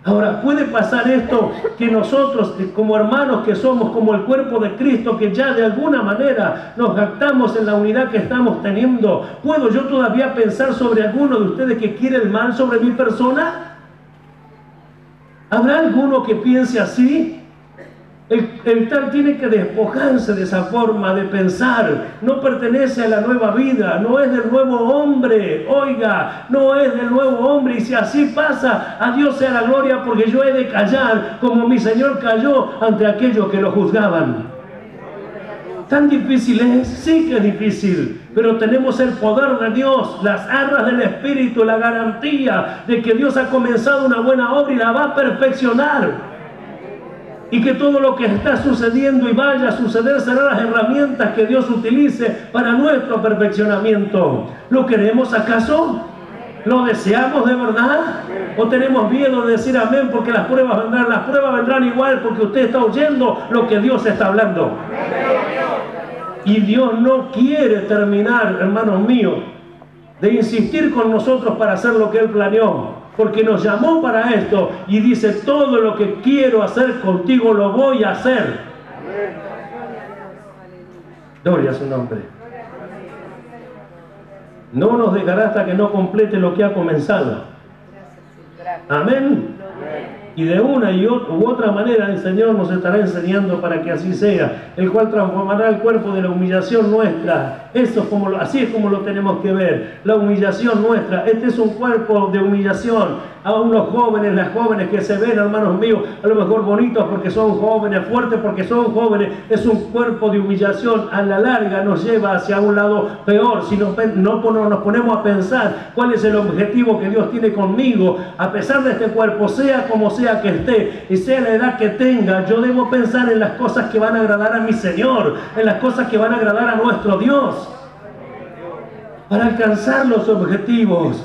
Ahora, puede pasar esto, que nosotros como hermanos que somos como el cuerpo de Cristo, que ya de alguna manera nos jactamos en la unidad que estamos teniendo, ¿puedo yo todavía pensar sobre alguno de ustedes que quiere el mal sobre mi persona? ¿Habrá alguno que piense así? El tal tiene que despojarse de esa forma de pensar. No pertenece a la nueva vida, no es del nuevo hombre. Oiga, no es del nuevo hombre. Y si así pasa, a Dios sea la gloria, porque yo he de callar como mi Señor cayó ante aquellos que lo juzgaban. ¿Tan difícil es? Sí que es difícil, pero tenemos el poder de Dios, las arras del Espíritu, la garantía de que Dios ha comenzado una buena obra y la va a perfeccionar. Y que todo lo que está sucediendo y vaya a suceder serán las herramientas que Dios utilice para nuestro perfeccionamiento. ¿Lo queremos acaso? ¿Lo deseamos de verdad? ¿O tenemos miedo de decir amén porque las pruebas vendrán? Las pruebas vendrán igual porque usted está oyendo lo que Dios está hablando. Y Dios no quiere terminar, hermanos míos, de insistir con nosotros para hacer lo que Él planeó, porque nos llamó para esto y dice: todo lo que quiero hacer contigo lo voy a hacer. Gloria a su nombre. No nos dejará hasta que no complete lo que ha comenzado. Amén. Y de una u otra manera el Señor nos estará enseñando para que así sea, el cual transformará el cuerpo de la humillación nuestra. Así es como lo tenemos que ver, la humillación nuestra. Este es un cuerpo de humillación. A unos jóvenes, las jóvenes que se ven, hermanos míos, a lo mejor bonitos porque son jóvenes, fuertes porque son jóvenes, es un cuerpo de humillación. A la larga nos lleva hacia un lado peor. Si no nos ponemos a pensar cuál es el objetivo que Dios tiene conmigo, a pesar de este cuerpo, sea como sea que esté y sea la edad que tenga, yo debo pensar en las cosas que van a agradar a mi Señor, en las cosas que van a agradar a nuestro Dios, para alcanzar los objetivos,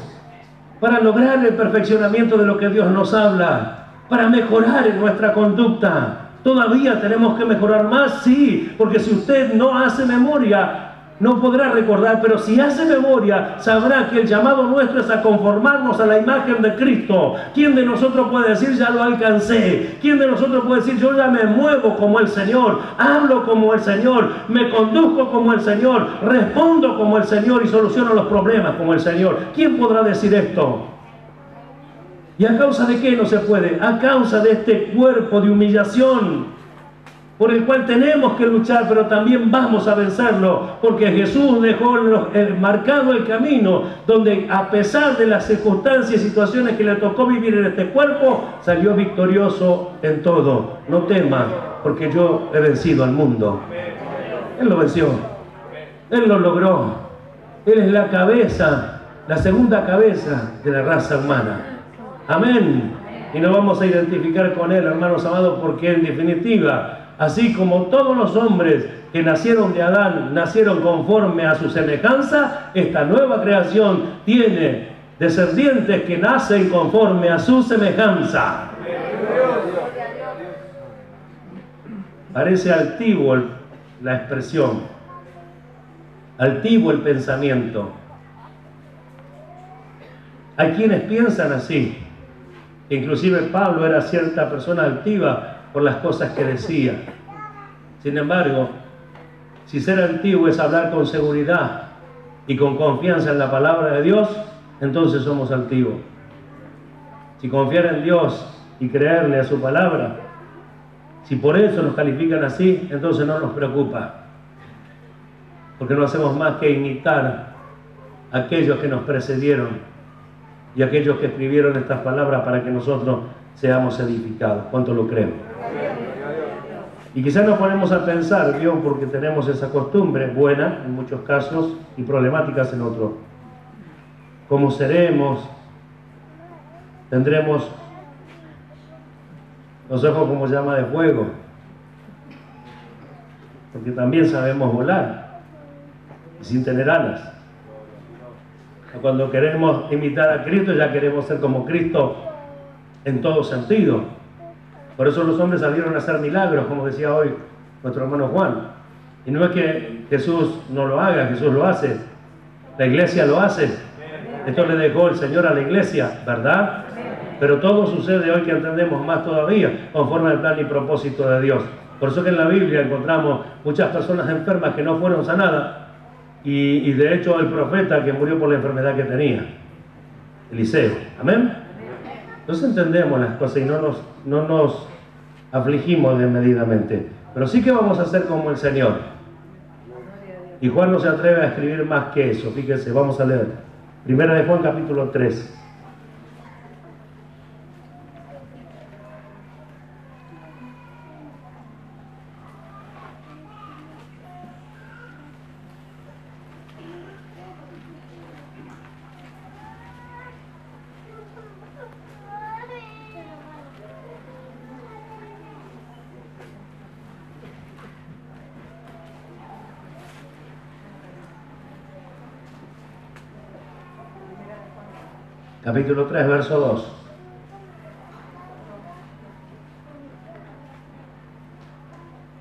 para lograr el perfeccionamiento de lo que Dios nos habla, para mejorar en nuestra conducta. ¿Todavía tenemos que mejorar más? Sí, porque si usted no hace memoria, no podrá recordar, pero si hace memoria, sabrá que el llamado nuestro es a conformarnos a la imagen de Cristo. ¿Quién de nosotros puede decir ya lo alcancé? ¿Quién de nosotros puede decir yo ya me muevo como el Señor, hablo como el Señor, me conduzco como el Señor, respondo como el Señor y soluciono los problemas como el Señor? ¿Quién podrá decir esto? ¿Y a causa de qué no se puede? A causa de este cuerpo de humillación por el cual tenemos que luchar, pero también vamos a vencerlo, porque Jesús dejó marcado el camino, donde a pesar de las circunstancias y situaciones que le tocó vivir en este cuerpo, salió victorioso en todo. No temas, porque yo he vencido al mundo. Él lo venció, Él lo logró. Él es la cabeza, la segunda cabeza de la raza humana. Amén. Y nos vamos a identificar con Él, hermanos amados, porque en definitiva, así como todos los hombres que nacieron de Adán, nacieron conforme a su semejanza, esta nueva creación tiene descendientes que nacen conforme a su semejanza. Parece altivo la expresión, altivo el pensamiento. Hay quienes piensan así. Inclusive Pablo era cierta persona altiva por las cosas que decía. Sin embargo, si ser altivo es hablar con seguridad y con confianza en la palabra de Dios, entonces somos altivos. Si confiar en Dios y creerle a su palabra, si por eso nos califican así, entonces no nos preocupa, porque no hacemos más que imitar a aquellos que nos precedieron y aquellos que escribieron estas palabras para que nosotros seamos edificados. ¿Cuánto lo creen? Y quizás nos ponemos a pensar, ¿vio? Porque tenemos esa costumbre, buena en muchos casos y problemáticas en otros. ¿Cómo seremos? Tendremos los ojos como llama de fuego, porque también sabemos volar y sin tener alas. Cuando queremos imitar a Cristo, ya queremos ser como Cristo en todo sentido. Por eso los hombres salieron a hacer milagros, como decía hoy nuestro hermano Juan. Y no es que Jesús no lo haga, Jesús lo hace. La iglesia lo hace. Esto le dejó el Señor a la iglesia, ¿verdad? Pero todo sucede hoy que entendemos más todavía, conforme al plan y propósito de Dios. Por eso que en la Biblia encontramos muchas personas enfermas que no fueron sanadas. Y de hecho el profeta que murió por la enfermedad que tenía, Eliseo. Amén. Entonces entendemos las cosas y no nos afligimos desmedidamente, pero sí que vamos a ser como el Señor. Y Juan no se atreve a escribir más que eso. Fíjense, vamos a leer Primera de Juan capítulo 3. capítulo 3, verso 2.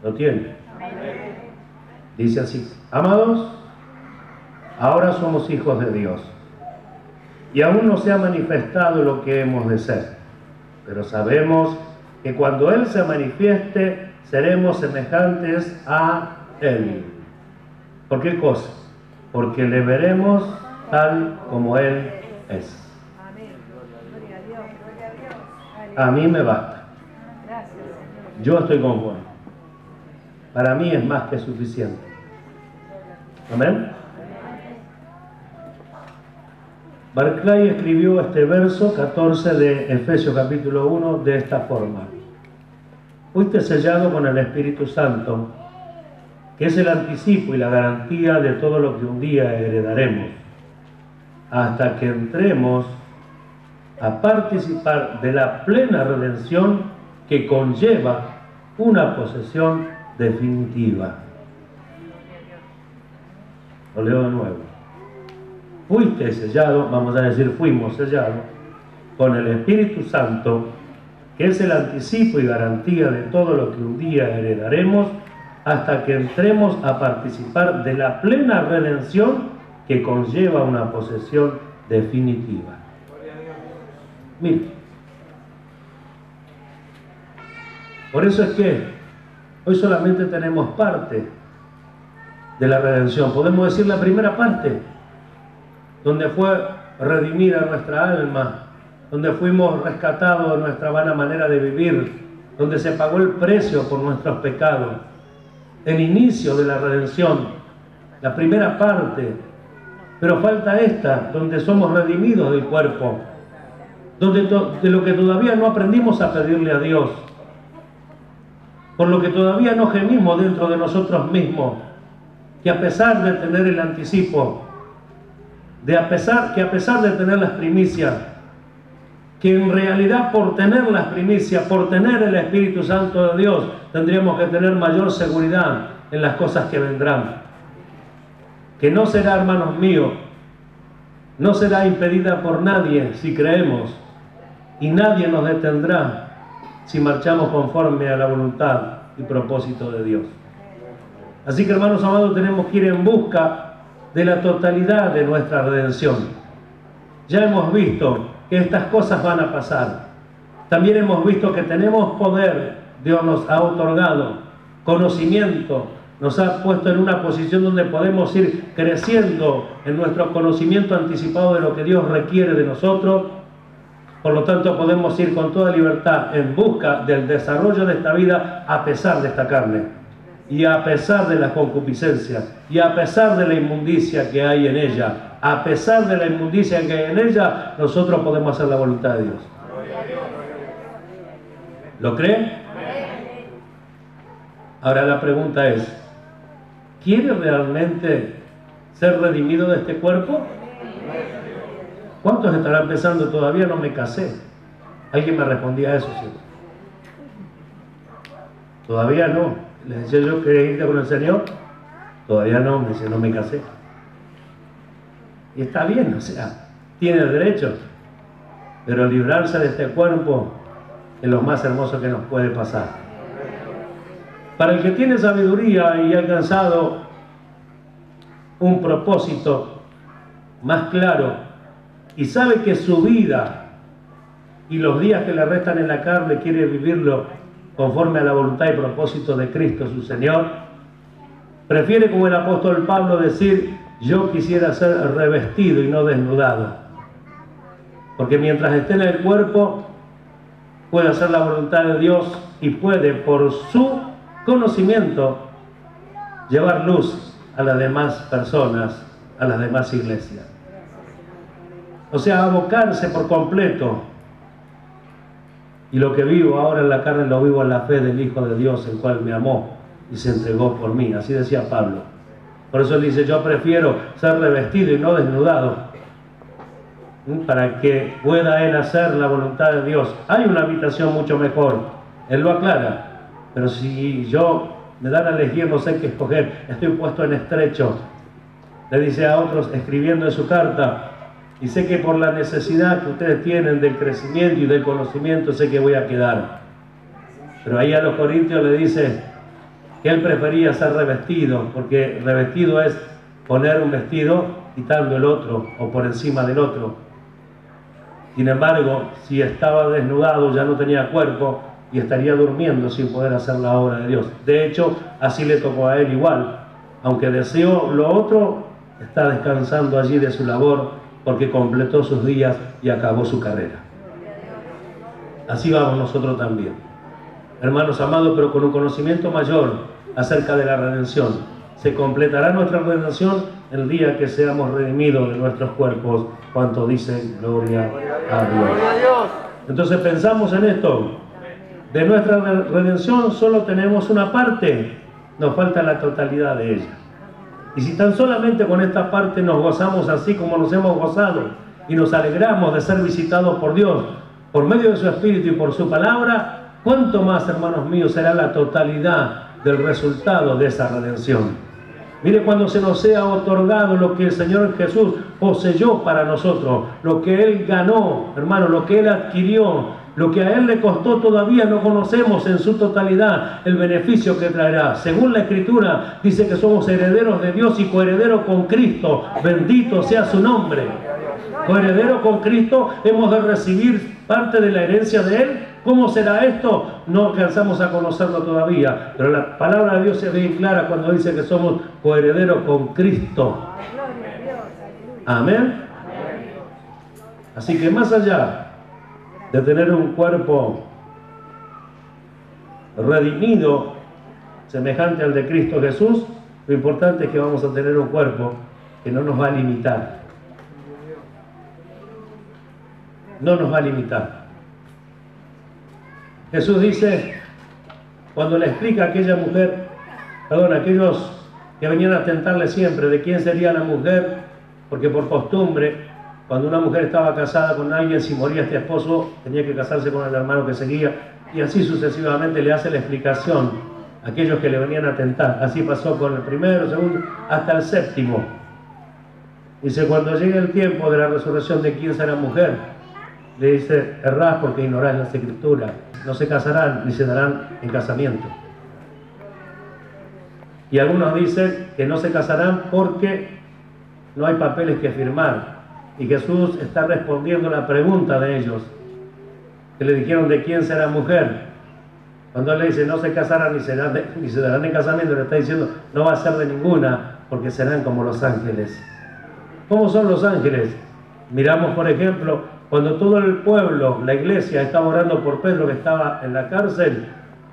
¿Lo tiene? Dice así: amados, ahora somos hijos de Dios, y aún no se ha manifestado lo que hemos de ser, pero sabemos que cuando Él se manifieste, seremos semejantes a Él. ¿Por qué cosa? Porque le veremos tal como Él es. A mí me basta. Yo estoy conforme. Para mí es más que suficiente. Amén. Barclay escribió este verso 14 de Efesios capítulo 1 de esta forma: fuiste sellado con el Espíritu Santo, que es el anticipo y la garantía de todo lo que un día heredaremos, hasta que entremos a participar de la plena redención que conlleva una posesión definitiva. Lo leo de nuevo. Fuiste sellado, vamos a decir fuimos sellados, con el Espíritu Santo, que es el anticipo y garantía de todo lo que un día heredaremos, hasta que entremos a participar de la plena redención que conlleva una posesión definitiva. Mire, por eso es que hoy solamente tenemos parte de la redención. Podemos decir la primera parte, donde fue redimida nuestra alma, donde fuimos rescatados de nuestra vana manera de vivir, donde se pagó el precio por nuestros pecados. El inicio de la redención, la primera parte. Pero falta esta, donde somos redimidos del cuerpo, donde de lo que todavía no aprendimos a pedirle a Dios, por lo que todavía no gemimos dentro de nosotros mismos, que a pesar de tener el anticipo, que a pesar de tener las primicias, que en realidad por tener las primicias, por tener el Espíritu Santo de Dios, tendríamos que tener mayor seguridad en las cosas que vendrán, que no será, hermanos míos, no será impedida por nadie si creemos, y nadie nos detendrá si marchamos conforme a la voluntad y propósito de Dios. Así que, hermanos amados, tenemos que ir en busca de la totalidad de nuestra redención. Ya hemos visto que estas cosas van a pasar. También hemos visto que tenemos poder. Dios nos ha otorgado conocimiento, nos ha puesto en una posición donde podemos ir creciendo en nuestro conocimiento anticipado de lo que Dios requiere de nosotros. Por lo tanto, podemos ir con toda libertad en busca del desarrollo de esta vida a pesar de esta carne, y a pesar de las concupiscencias, y a pesar de la inmundicia que hay en ella. A pesar de la inmundicia que hay en ella, nosotros podemos hacer la voluntad de Dios. ¿Lo cree? Ahora la pregunta es: ¿quiere realmente ser redimido de este cuerpo? ¿Cuántos estarán pensando, todavía no me casé? Alguien me respondía eso, ¿sí? Todavía no. Les decía yo, ¿querés irte con el Señor? Todavía no, me dice, no me casé. Y está bien, o sea, tiene el derecho, pero librarse de este cuerpo es lo más hermoso que nos puede pasar. Para el que tiene sabiduría y ha alcanzado un propósito más claro, y sabe que su vida y los días que le restan en la carne quiere vivirlo conforme a la voluntad y propósito de Cristo su Señor, prefiere, como el apóstol Pablo, decir: yo quisiera ser revestido y no desnudado, porque mientras esté en el cuerpo puede hacer la voluntad de Dios y puede, por su conocimiento, llevar luz a las demás personas, a las demás iglesias. O sea, abocarse por completo. Y lo que vivo ahora en la carne lo vivo en la fe del Hijo de Dios, el cual me amó y se entregó por mí. Así decía Pablo. Por eso él dice: yo prefiero ser revestido y no desnudado, para que pueda él hacer la voluntad de Dios. Hay una habitación mucho mejor, él lo aclara, pero si yo me dan a elegir, no sé qué escoger, estoy puesto en estrecho. Le dice a otros, escribiendo en su carta: y sé que por la necesidad que ustedes tienen del crecimiento y del conocimiento, sé que voy a quedar. Pero ahí a los corintios le dice que él prefería ser revestido, porque revestido es poner un vestido quitando el otro o por encima del otro. Sin embargo, si estaba desnudado ya no tenía cuerpo y estaría durmiendo sin poder hacer la obra de Dios. De hecho, así le tocó a él igual. Aunque deseó lo otro, está descansando allí de su labor porque completó sus días y acabó su carrera. Así vamos nosotros también, hermanos amados, pero con un conocimiento mayor acerca de la redención. Se completará nuestra redención el día que seamos redimidos de nuestros cuerpos, cuanto dice gloria a Dios. Entonces pensamos en esto. De nuestra redención solo tenemos una parte, nos falta la totalidad de ella. Y si tan solamente con esta parte nos gozamos así como nos hemos gozado y nos alegramos de ser visitados por Dios por medio de su Espíritu y por su palabra, ¿cuánto más, hermanos míos, será la totalidad del resultado de esa redención? Mire, cuando se nos sea otorgado lo que el Señor Jesús poseyó para nosotros, lo que Él ganó, hermano, lo que Él adquirió, lo que a Él le costó, todavía no conocemos en su totalidad el beneficio que traerá. Según la Escritura, dice que somos herederos de Dios y coherederos con Cristo. Bendito sea su nombre. Coherederos con Cristo, hemos de recibir parte de la herencia de Él. ¿Cómo será esto? No alcanzamos a conocerlo todavía, pero la palabra de Dios es bien clara cuando dice que somos coherederos con Cristo. Amén. Así que más allá de tener un cuerpo redimido, semejante al de Cristo Jesús, lo importante es que vamos a tener un cuerpo que no nos va a limitar. No nos va a limitar. Jesús dice, cuando le explica a aquella mujer, aquellos que venían a tentarle siempre de quién sería la mujer, porque por costumbre, cuando una mujer estaba casada con alguien, si moría este esposo, tenía que casarse con el hermano que seguía, y así sucesivamente le hace la explicación a aquellos que le venían a tentar. Así pasó con el primero, segundo, hasta el séptimo. Dice, cuando llegue el tiempo de la resurrección de quién será mujer, le dice, errás porque ignorás las Escrituras. No se casarán ni se darán en casamiento. Y algunos dicen que no se casarán porque no hay papeles que firmar. Y Jesús está respondiendo la pregunta de ellos, que le dijeron de quién será mujer. Cuando él le dice no se casarán ni se darán en casamiento, le está diciendo no va a ser de ninguna, porque serán como los ángeles. ¿Cómo son los ángeles? Miramos, por ejemplo, cuando todo el pueblo, la iglesia, estaba orando por Pedro que estaba en la cárcel,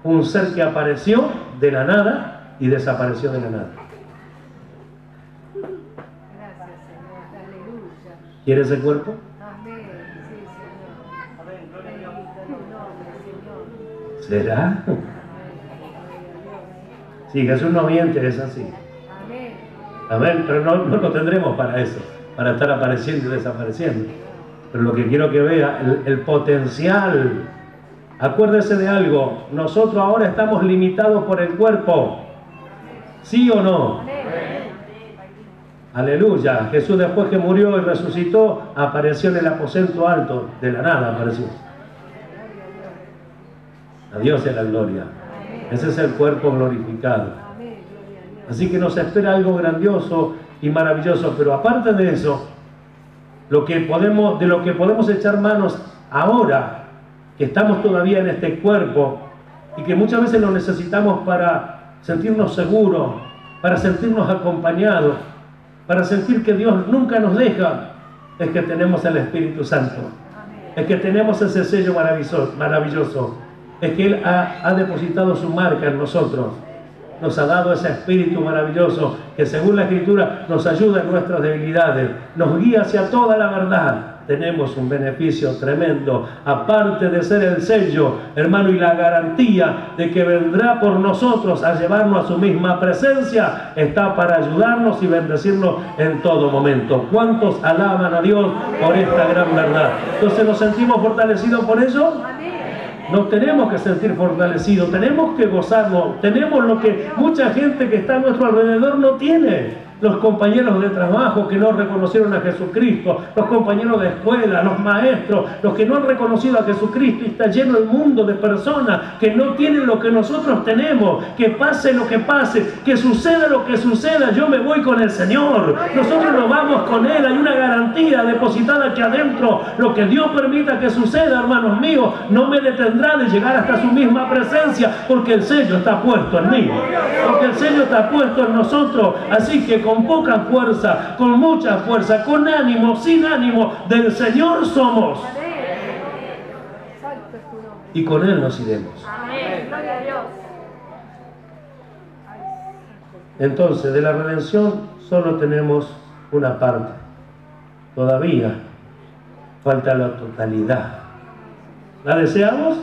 un ser que apareció de la nada y desapareció de la nada. ¿Quiere ese cuerpo? ¿Será? Sí, Jesús no miente, es así. Amén, pero no lo tendremos para eso, para estar apareciendo y desapareciendo. Pero lo que quiero que vea, el potencial. Acuérdese de algo, nosotros ahora estamos limitados por el cuerpo. ¿Sí o no? Aleluya. Jesús, después que murió y resucitó, apareció en el aposento alto, de la nada apareció. A Dios sea la gloria. Ese es el cuerpo glorificado. Así que nos espera algo grandioso y maravilloso, pero aparte de eso, de lo que podemos echar manos ahora, que estamos todavía en este cuerpo y que muchas veces lo necesitamos para sentirnos seguros, para sentirnos acompañados, para sentir que Dios nunca nos deja, es que tenemos el Espíritu Santo, es que tenemos ese sello maravilloso, es que Él ha depositado su marca en nosotros, nos ha dado ese Espíritu maravilloso que según la Escritura nos ayuda en nuestras debilidades, nos guía hacia toda la verdad. Tenemos un beneficio tremendo, aparte de ser el sello, hermano, y la garantía de que vendrá por nosotros a llevarnos a su misma presencia, está para ayudarnos y bendecirnos en todo momento. ¿Cuántos alaban a Dios por esta gran verdad? Entonces, ¿nos sentimos fortalecidos por eso? Nos tenemos que sentir fortalecidos, tenemos que gozarnos, tenemos lo que mucha gente que está a nuestro alrededor no tiene. los compañeros de trabajo que no reconocieron a Jesucristo, los compañeros de escuela, los maestros, los que no han reconocido a Jesucristo, y está lleno el mundo de personas que no tienen lo que nosotros tenemos. Que pase lo que pase, que suceda lo que suceda, yo me voy con el Señor, nosotros nos vamos con Él. Hay una garantía depositada aquí adentro. Lo que Dios permita que suceda, hermanos míos, no me detendrá de llegar hasta su misma presencia, porque el sello está puesto en mí, porque el sello está puesto en nosotros. Así que con poca fuerza, con mucha fuerza, con ánimo, sin ánimo, del Señor somos. Y con Él nos iremos. Amén. Gloria a Dios. Entonces, de la redención solo tenemos una parte. Todavía falta la totalidad. ¿La deseamos?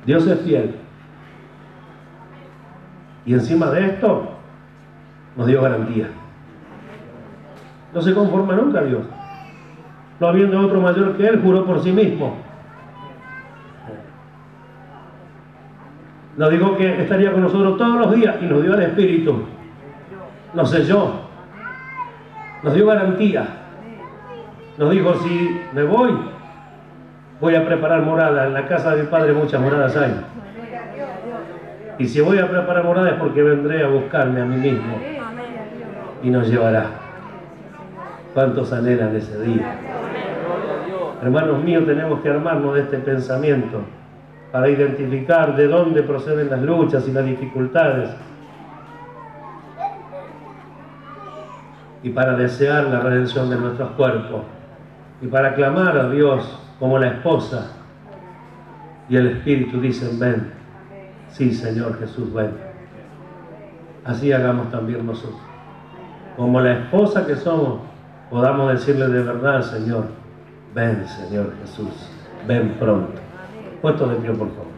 Dios es fiel. Y encima de esto, nos dio garantía. No se conforma nunca Dios. No habiendo otro mayor que Él, juró por sí mismo. Nos dijo que estaría con nosotros todos los días y nos dio el Espíritu. Nos selló. Nos dio garantía. Nos dijo, si me voy a preparar morada. En la casa de mi Padre muchas moradas hay. Y si voy a preparar morada es porque vendré a buscarme a mí mismo y nos llevará. ¿Cuántos anhelan ese día? Hermanos míos, tenemos que armarnos de este pensamiento para identificar de dónde proceden las luchas y las dificultades, y para desear la redención de nuestros cuerpos, y para clamar a Dios como la esposa y el Espíritu dicen: ven. Sí, Señor Jesús, ven. Así hagamos también nosotros. Como la esposa que somos, podamos decirle de verdad al Señor: ven, Señor Jesús, ven pronto. Puesto de pie, por favor.